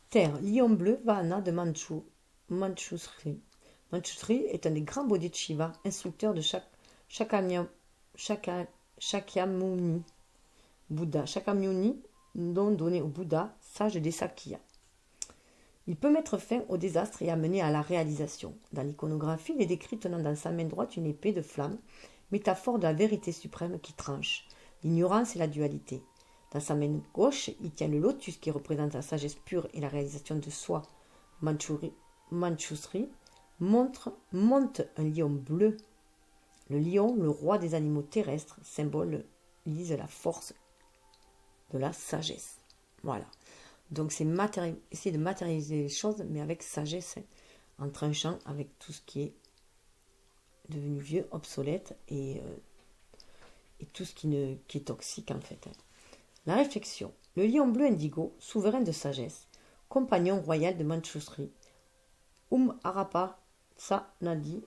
Terre, lion bleu, Vahana de Manchushri. Manchushri est un des grands bodhisattvas, instructeur de Shakyamuni Shakyamuni, Bouddha. Shakyamuni, nom donné au Bouddha, sage des Sakyas. Il peut mettre fin au désastre et amener à la réalisation. Dans l'iconographie, il est décrit tenant dans sa main droite une épée de flamme, métaphore de la vérité suprême qui tranche, l'ignorance et la dualité. Dans sa main gauche, il tient le lotus qui représente la sagesse pure et la réalisation de soi. Manchushri monte un lion bleu. Le lion, le roi des animaux terrestres, symbolise la force de la sagesse. Voilà. Donc c'est essayer de matérialiser les choses, mais avec sagesse, en tranchant avec tout ce qui est devenu vieux, obsolète et tout ce qui est toxique en fait. La réflexion. Le lion bleu indigo, souverain de sagesse, compagnon royal de Manchushri, Arapa Nadi,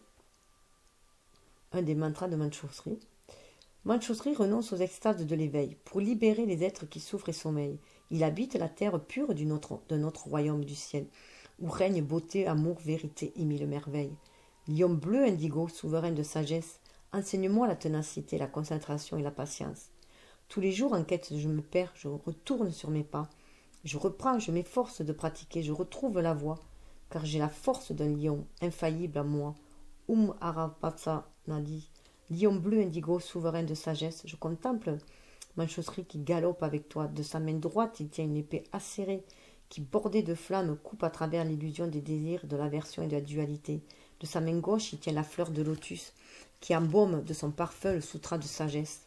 un des mantras de Manchushri. Manchushri renonce aux extases de l'éveil pour libérer les êtres qui souffrent et sommeillent. Il habite la terre pure de notre royaume du ciel, où règne beauté, amour, vérité et mille merveilles. Lion bleu indigo, souverain de sagesse, enseigne-moi la ténacité, la concentration et la patience. Tous les jours, en quête, je me perds, je retourne sur mes pas. Je reprends, je m'efforce de pratiquer, je retrouve la voie, car j'ai la force d'un lion, infaillible à moi. Arapatsa Nadi, lion bleu indigo, souverain de sagesse, je contemple Manchushri qui galope avec toi. De sa main droite, il tient une épée acérée qui, bordée de flammes, coupe à travers l'illusion des désirs, de l'aversion et de la dualité. De sa main gauche, il tient la fleur de lotus qui embaume de son parfum le sutra de sagesse.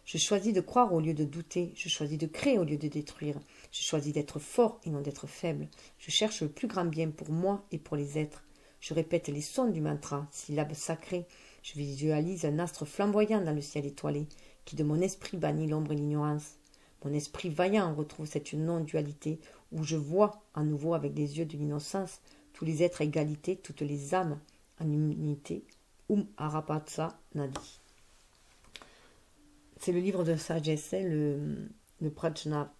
Je choisis de croire au lieu de douter, je choisis de créer au lieu de détruire, je choisis d'être fort et non d'être faible, je cherche le plus grand bien pour moi et pour les êtres. Je répète les sons du mantra, syllabes sacrées, je visualise un astre flamboyant dans le ciel étoilé, qui de mon esprit bannit l'ombre et l'ignorance. Mon esprit vaillant retrouve cette non-dualité, où je vois à nouveau avec les yeux de l'innocence tous les êtres à égalité, toutes les âmes en unité. Arapatsa Nadi. C'est le livre de sagesse, le Prajna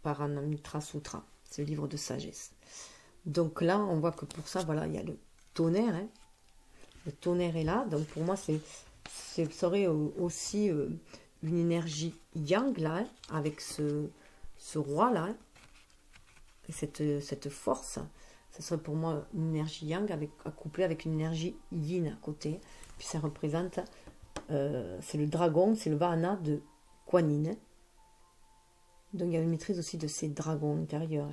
Paramitra Sutra. C'est le livre de sagesse. Donc là, on voit que pour ça, voilà, il y a le tonnerre. Hein. Le tonnerre est là. Donc pour moi, ça serait aussi une énergie yang, là, hein, avec ce roi-là, hein, et cette force. Ça serait pour moi une énergie yang accouplée avec une énergie yin à côté. Puis ça représente... c'est le dragon, c'est le Vahana de Kuan Yin. Donc il y a une maîtrise aussi de ces dragons intérieurs.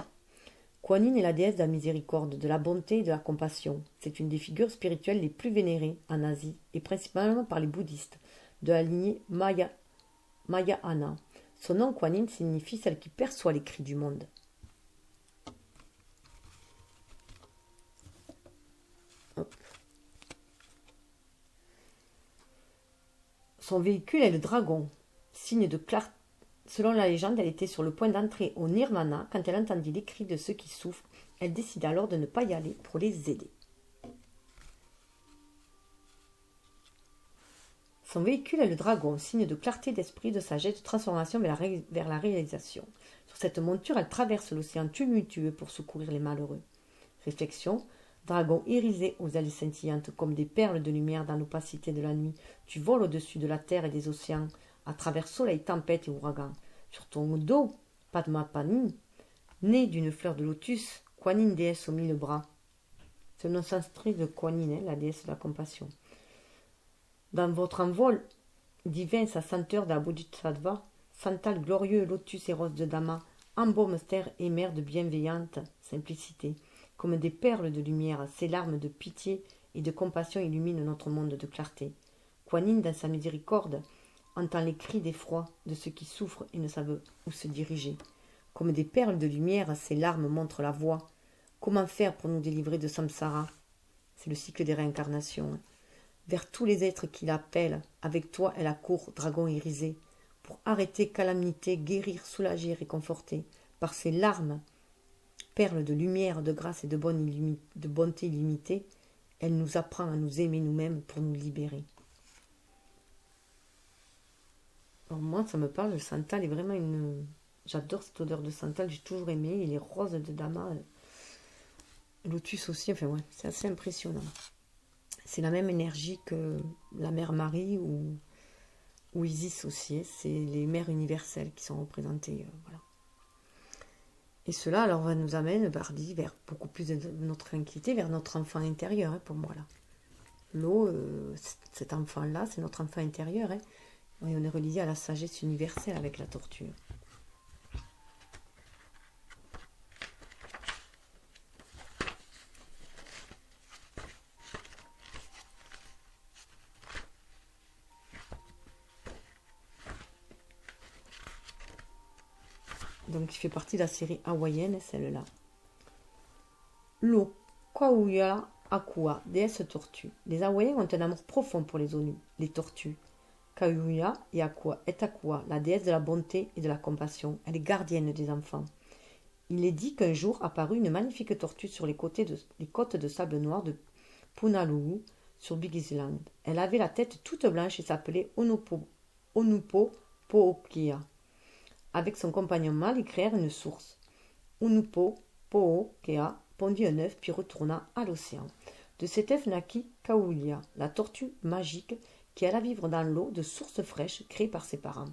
Kuan Yin est la déesse de la miséricorde, de la bonté et de la compassion. C'est une des figures spirituelles les plus vénérées en Asie, et principalement par les bouddhistes, de la lignée Mahayana. Son nom Kuan Yin signifie celle qui perçoit les cris du monde. Hop. Son véhicule est le dragon, signe de clarté. Selon la légende, elle était sur le point d'entrer au nirvana quand elle entendit les cris de ceux qui souffrent. Elle décida alors de ne pas y aller pour les aider. Son véhicule est le dragon, signe de clarté d'esprit, de sagesse, de transformation vers la réalisation. Sur cette monture, elle traverse l'océan tumultueux pour secourir les malheureux. Réflexion. Dragon irisé aux ailes scintillantes comme des perles de lumière dans l'opacité de la nuit, tu voles au-dessus de la terre et des océans, à travers soleil, tempête et ouragan. Sur ton dos, Padmapani, né d'une fleur de lotus, Kuan Yin, déesse aux 1000 bras. C'est le nom sanskrit de Kuan Yin, la déesse de la compassion. Dans votre envol divin, sa senteur de la Bodhisattva, santal glorieux, lotus et rose de Dhamma, embaume terre et mer de bienveillante simplicité. Comme des perles de lumière, ses larmes de pitié et de compassion illuminent notre monde de clarté. Kuan Yin, dans sa miséricorde, entend les cris d'effroi de ceux qui souffrent et ne savent où se diriger. Comme des perles de lumière, ses larmes montrent la voie. Comment faire pour nous délivrer de samsara? C'est le cycle des réincarnations. Vers tous les êtres qui l'appellent, avec toi elle accourt, dragon irisé, pour arrêter calamité, guérir, soulager, réconforter. Par ses larmes, perles de lumière, de grâce et de bonté illimitée, elle nous apprend à nous aimer nous-mêmes pour nous libérer. Alors moi, ça me parle, le santal est vraiment une... J'adore cette odeur de santal, j'ai toujours aimé, et les roses de Dhamma, lotus aussi, enfin ouais, c'est assez impressionnant. C'est la même énergie que la mère Marie ou ou Isis aussi, c'est les mères universelles qui sont représentées. Voilà. Et cela alors nous amène, Barbie, vers beaucoup plus de notre tranquillité, vers notre enfant intérieur, pour moi là. L'eau, cet enfant-là, c'est notre enfant intérieur. Et on est relié à la sagesse universelle avec la tortue. Donc, il fait partie de la série hawaïenne, celle-là. L'eau, Kauya Akua, déesse tortue. Les Hawaïens ont un amour profond pour les onus, les tortues. Kauya et Akua est Akua, la déesse de la bonté et de la compassion. Elle est gardienne des enfants. Il est dit qu'un jour apparut une magnifique tortue sur les côtes de sable noir de Punaluu, sur Big Island. Elle avait la tête toute blanche et s'appelait Onupo Pookia. Avec son compagnon mâle, ils créèrent une source. Unupo Pookia pondit un œuf puis retourna à l'océan. De cet œuf naquit Kaulia, la tortue magique qui alla vivre dans l'eau de sources fraîches créées par ses parents.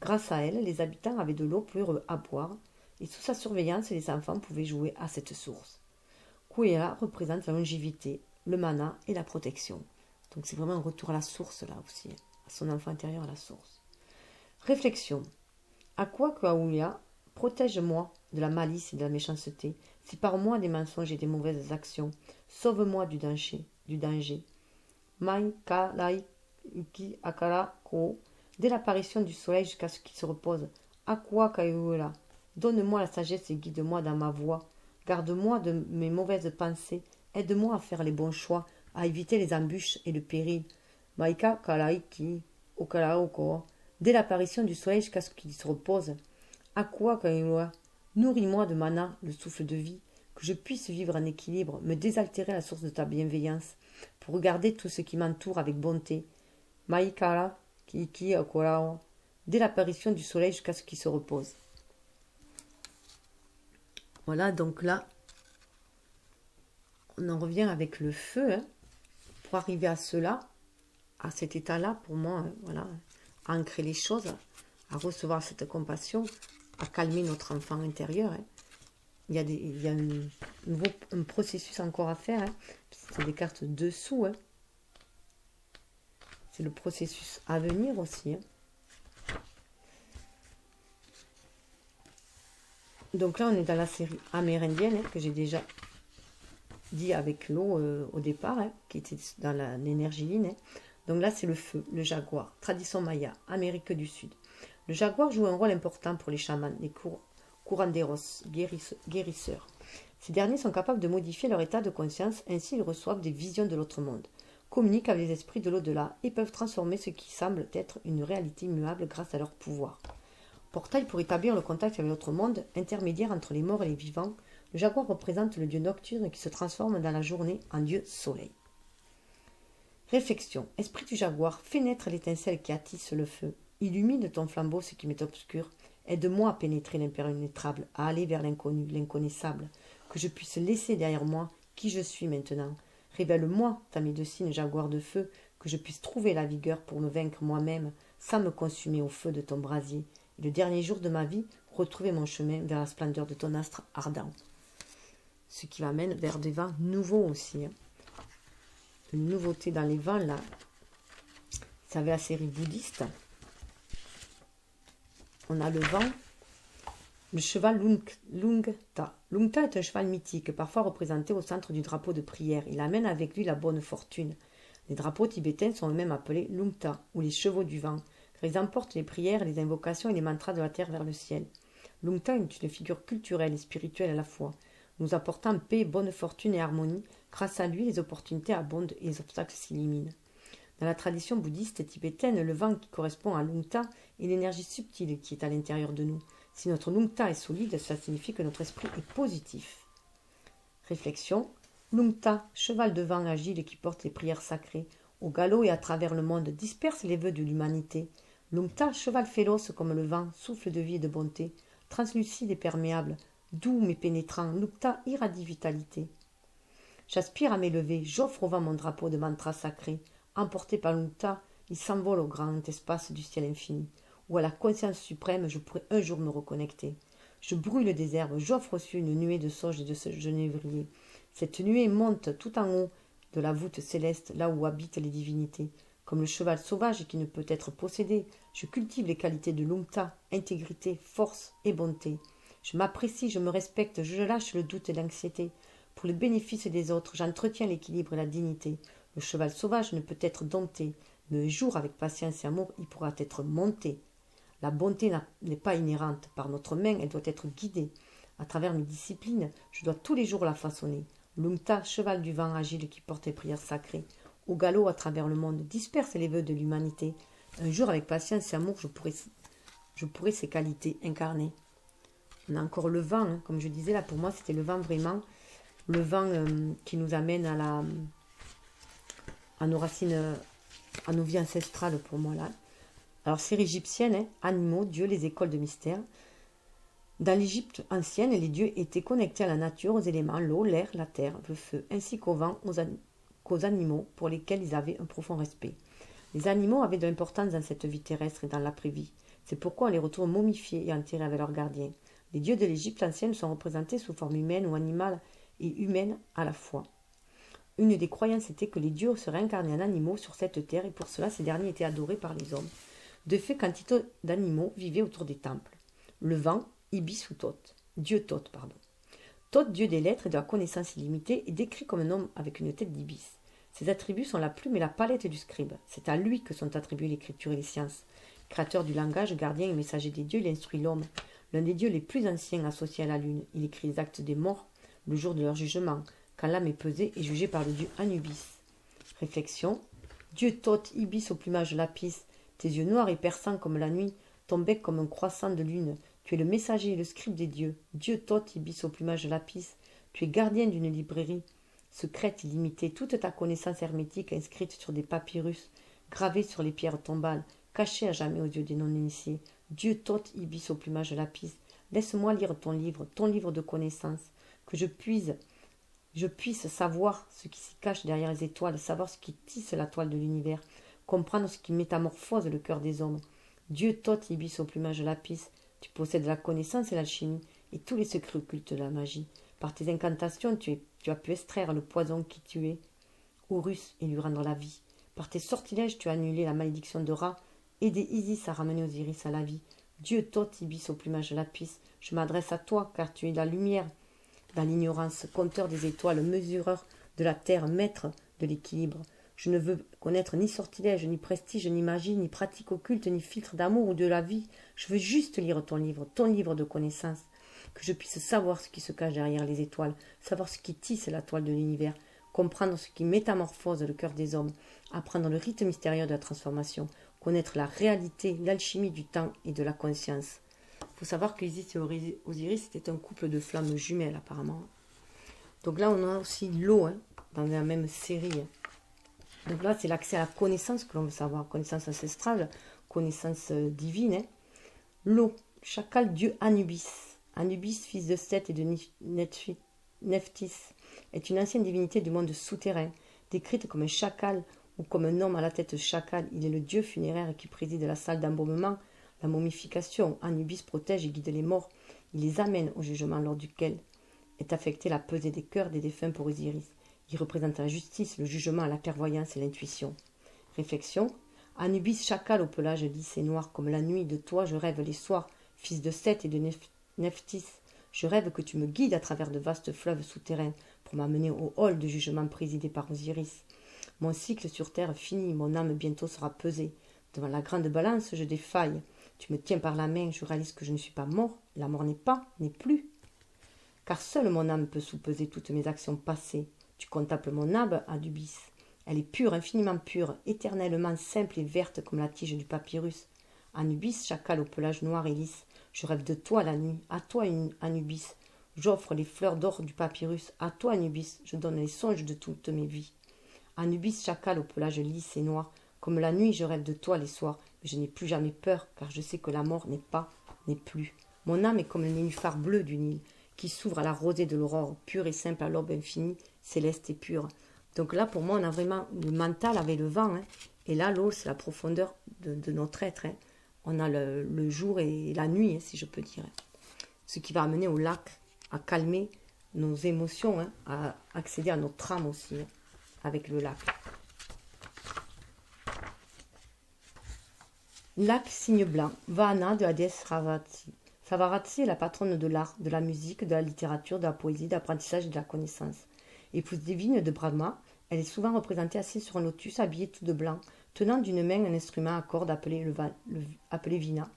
Grâce à elle, les habitants avaient de l'eau pure à boire, et sous sa surveillance, les enfants pouvaient jouer à cette source. Kuela représente la longévité, le mana et la protection. Donc c'est vraiment un retour à la source là aussi, à son enfant intérieur, à la source. Réflexion. À quoi Kaulia protège-moi de la malice et de la méchanceté, sépare-moi des mensonges et des mauvaises actions, sauve-moi du danger. Mai ka lai uki akara ko, dès l'apparition du soleil jusqu'à ce qu'il se repose. À quoi Kaulia, donne-moi la sagesse et guide-moi dans ma voie, garde-moi de mes mauvaises pensées, aide-moi à faire les bons choix, à éviter les embûches et le péril. Maika kalaiki okaraoko, dès l'apparition du soleil jusqu'à ce qu'il se repose. À quoi Kaulia, nourris-moi de mana, le souffle de vie, que je puisse vivre en équilibre, me désaltérer à la source de ta bienveillance, pour regarder tout ce qui m'entoure avec bonté. Maikara kiki akorao, dès l'apparition du soleil jusqu'à ce qu'il se repose. Voilà, donc là, on en revient avec le feu, pour arriver à cela, à cet état-là, pour moi, voilà, à ancrer les choses, à recevoir cette compassion, à calmer notre enfant intérieur. Il y a un processus encore à faire. C'est des cartes dessous. C'est le processus à venir aussi. Donc là, on est dans la série amérindienne, que j'ai déjà dit avec l'eau au départ, qui était dans l'énergie yin. Donc là, c'est le feu, le jaguar, tradition maya, Amérique du Sud. Le jaguar joue un rôle important pour les chamans, les curanderos, guérisseurs. Ces derniers sont capables de modifier leur état de conscience, ainsi ils reçoivent des visions de l'autre monde, communiquent avec les esprits de l'au-delà et peuvent transformer ce qui semble être une réalité immuable grâce à leur pouvoir. Portail pour établir le contact avec l'autre monde, intermédiaire entre les morts et les vivants, le jaguar représente le dieu nocturne qui se transforme dans la journée en dieu soleil. Réflexion. Esprit du jaguar, fais naître l'étincelle qui attisse le feu. Illumine ton flambeau ce qui m'est obscur. Aide-moi à pénétrer l'impénétrable, à aller vers l'inconnu, l'inconnaissable, que je puisse laisser derrière moi qui je suis maintenant. Révèle-moi ta médecine, jaguar de feu, que je puisse trouver la vigueur pour me vaincre moi-même, sans me consumer au feu de ton brasier, et le dernier jour de ma vie, retrouver mon chemin vers la splendeur de ton astre ardent. Ce qui m'amène vers des vents nouveaux aussi. Une nouveauté dans les vents, là. Ça avait la série bouddhiste. On a le vent, le cheval Lungta. Lungta est un cheval mythique, parfois représenté au centre du drapeau de prière. Il amène avec lui la bonne fortune. Les drapeaux tibétains sont eux-mêmes appelés Lungta, ou les chevaux du vent, car ils emportent les prières, les invocations et les mantras de la terre vers le ciel. Lungta est une figure culturelle et spirituelle à la fois, nous apportant paix, bonne fortune et harmonie. Grâce à lui, les opportunités abondent et les obstacles s'éliminent. Dans la tradition bouddhiste tibétaine, le vent qui correspond à Lungta est l'énergie subtile qui est à l'intérieur de nous. Si notre Lungta est solide, cela signifie que notre esprit est positif. Réflexion. Lungta, cheval de vent agile qui porte les prières sacrées, au galop et à travers le monde, disperse les vœux de l'humanité. Lungta, cheval féroce comme le vent, souffle de vie et de bonté, translucide et perméable, doux mais pénétrant, Lungta irradie vitalité. J'aspire à m'élever, j'offre au vent mon drapeau de mantra sacré. Emporté par Lungta, il s'envole au grand espace du ciel infini, où à la conscience suprême je pourrai un jour me reconnecter. Je brûle des herbes, j'offre aussi une nuée de sauge et de genévrier. Cette nuée monte tout en haut de la voûte céleste, là où habitent les divinités. Comme le cheval sauvage qui ne peut être possédé, je cultive les qualités de l'Umta, intégrité, force et bonté. Je m'apprécie, je me respecte, je lâche le doute et l'anxiété. Pour le bénéfice des autres, j'entretiens l'équilibre et la dignité. Le cheval sauvage ne peut être dompté, mais un jour, avec patience et amour, il pourra être monté. La bonté n'est pas inhérente. Par notre main, elle doit être guidée. À travers mes disciplines, je dois tous les jours la façonner. L'Umta, cheval du vent agile qui porte les prières sacrées, au galop à travers le monde, disperse les vœux de l'humanité. Un jour, avec patience et amour, je pourrai ces qualités incarner. On a encore le vent, hein. Comme je disais, là pour moi, c'était le vent vraiment, le vent qui nous amène à nos racines, à nos vies ancestrales pour moi là. Alors, c'est égyptienne, hein, animaux, dieux, les écoles de mystère. Dans l'Égypte ancienne, les dieux étaient connectés à la nature, aux éléments, l'eau, l'air, la terre, le feu, ainsi qu'au vent, qu'aux animaux pour lesquels ils avaient un profond respect. Les animaux avaient de l'importance dans cette vie terrestre et dans l'après-vie. C'est pourquoi on les retrouve momifiés et enterrés avec leurs gardiens. Les dieux de l'Égypte ancienne sont représentés sous forme humaine ou animale et humaine à la fois. Une des croyances était que les dieux seraient incarnés en animaux sur cette terre et pour cela ces derniers étaient adorés par les hommes. De fait, quantité d'animaux vivaient autour des temples. Le vent, Ibis ou Thoth, dieu Thoth, pardon. Thoth, dieu des lettres et de la connaissance illimitée, est décrit comme un homme avec une tête d'ibis. Ses attributs sont la plume et la palette du scribe. C'est à lui que sont attribuées l'écriture et les sciences. Créateur du langage, gardien et messager des dieux, il instruit l'homme. L'un des dieux les plus anciens associés à la lune. Il écrit les actes des morts le jour de leur jugement, quand l'âme est pesée et jugée par le dieu Anubis. Réflexion. Dieu Thoth, ibis au plumage lapis, tes yeux noirs et perçants comme la nuit, ton bec comme un croissant de lune. Tu es le messager et le scribe des dieux. Dieu Thoth, ibis au plumage lapis, tu es gardien d'une librairie secrète illimitée. Toute ta connaissance hermétique inscrite sur des papyrus, gravée sur les pierres tombales, cachée à jamais aux yeux des non-initiés. Dieu Thoth, ibis au plumage lapis, laisse-moi lire ton livre de connaissances, que je puisse savoir ce qui s'y cache derrière les étoiles, savoir ce qui tisse la toile de l'univers, comprendre ce qui métamorphose le cœur des hommes. Dieu Thoth, ibis au plumage lapis, tu possèdes la connaissance et l'alchimie et tous les secrets occultes de la magie. Par tes incantations, tu as pu extraire le poison qui tuait Horus et lui rendre la vie. Par tes sortilèges, tu as annulé la malédiction de Ra, aidé Isis à ramener Osiris à la vie. Dieu Thoth, ibis au plumage lapis, je m'adresse à toi car tu es la lumière dans l'ignorance, compteur des étoiles, mesureur de la terre, maître de l'équilibre. Je ne veux connaître ni sortilège, ni prestige, ni magie, ni pratique occulte, ni filtre d'amour ou de la vie. Je veux juste lire ton livre de connaissances, que je puisse savoir ce qui se cache derrière les étoiles, savoir ce qui tisse la toile de l'univers, comprendre ce qui métamorphose le cœur des hommes, apprendre le rite mystérieux de la transformation, connaître la réalité, l'alchimie du temps et de la conscience. Il faut savoir qu'Isis et Osiris c'était un couple de flammes jumelles apparemment. Donc là on a aussi l'eau, hein, dans la même série. Donc là c'est l'accès à la connaissance que l'on veut savoir, connaissance ancestrale, connaissance divine. Hein. L'eau, chacal dieu Anubis. Anubis, fils de Seth et de Nephthys, est une ancienne divinité du monde souterrain, décrite comme un chacal ou comme un homme à la tête chacal. Il est le dieu funéraire qui préside la salle d'embaumement, la momification. Anubis protège et guide les morts. Il les amène au jugement lors duquel est affectée la pesée des cœurs des défunts pour Osiris. Il représente la justice, le jugement, la clairvoyance et l'intuition. Réflexion. Anubis, chacal au pelage lisse et noir comme la nuit, de toi je rêve les soirs, fils de Seth et de Nephthys. Je rêve que tu me guides à travers de vastes fleuves souterrains pour m'amener au hall de jugement présidé par Osiris. Mon cycle sur terre finit, mon âme bientôt sera pesée. Devant la grande balance, je défaille. Tu me tiens par la main, je réalise que je ne suis pas mort. La mort n'est plus. Car seule mon âme peut sous-peser toutes mes actions passées. Tu contemples mon âme, Anubis. Elle est pure, infiniment pure, éternellement simple et verte comme la tige du papyrus. Anubis, chacal au pelage noir et lisse, je rêve de toi la nuit, à toi Anubis. J'offre les fleurs d'or du papyrus, à toi Anubis, je donne les songes de toutes mes vies. Anubis, chacal au pelage lisse et noir, comme la nuit je rêve de toi les soirs, mais je n'ai plus jamais peur, car je sais que la mort n'est plus. Mon âme est comme le nénuphar bleu du Nil, qui s'ouvre à la rosée de l'aurore, pure et simple à l'aube infinie, céleste et pure. Donc là, pour moi, on a vraiment le mental avec le vent. Hein. Et là, l'eau, c'est la profondeur de notre être. Hein. On a le jour et la nuit, hein, si je peux dire. Ce qui va amener au lac à calmer nos émotions, hein, à accéder à notre âme aussi, hein, avec le lac. Lac signe blanc, Vahana de la déesse Saravati. Saravati est la patronne de l'art, de la musique, de la littérature, de la poésie, de l'apprentissage et de la connaissance. Épouse divine de Brahma, elle est souvent représentée assise sur un lotus, habillée tout de blanc, tenant d'une main un instrument à cordes appelé Vina.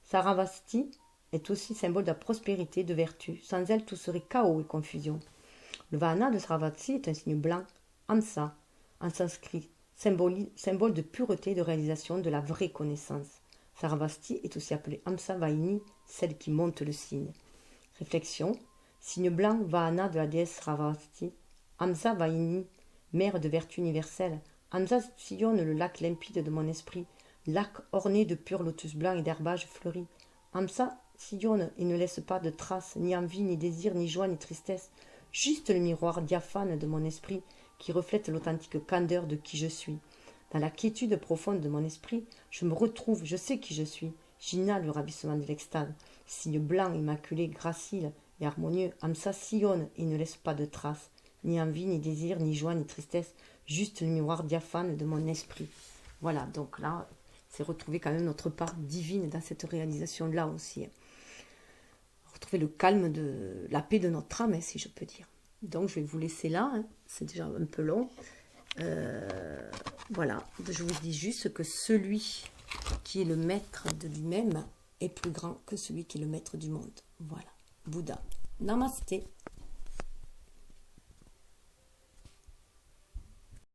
Saravati est aussi symbole de la prospérité, de vertu. Sans elle, tout serait chaos et confusion. Le Vahana de Saravati est un signe blanc, Hamsa, en sanskrit, symbole de pureté, de réalisation, de la vraie connaissance. Saravati est aussi appelée Hamsa Vahini, celle qui monte le signe. Réflexion. Signe blanc, Vahana de la déesse Saravati. Hamsa Vahini, mère de vertu universelle. Hamsa sillonne le lac limpide de mon esprit, lac orné de purs lotus blancs et d'herbages fleuris. Hamsa sillonne et ne laisse pas de traces, ni envie, ni désir, ni joie, ni tristesse, juste le miroir diaphane de mon esprit qui reflète l'authentique candeur de qui je suis. Dans la quiétude profonde de mon esprit, je me retrouve, je sais qui je suis. J'inhale le ravissement de l'extase. Signe blanc, immaculé, gracile et harmonieux, Hamsa sillonne et ne laisse pas de traces, ni envie, ni désir, ni joie, ni tristesse, juste le miroir diaphane de mon esprit. Voilà, donc là, c'est retrouver quand même notre part divine dans cette réalisation-là aussi. Retrouver le calme, de la paix de notre âme, si je peux dire. Donc, je vais vous laisser là. Hein. C'est déjà un peu long. Voilà. Je vous dis juste que celui qui est le maître de lui-même est plus grand que celui qui est le maître du monde. Voilà. Bouddha. Namasté.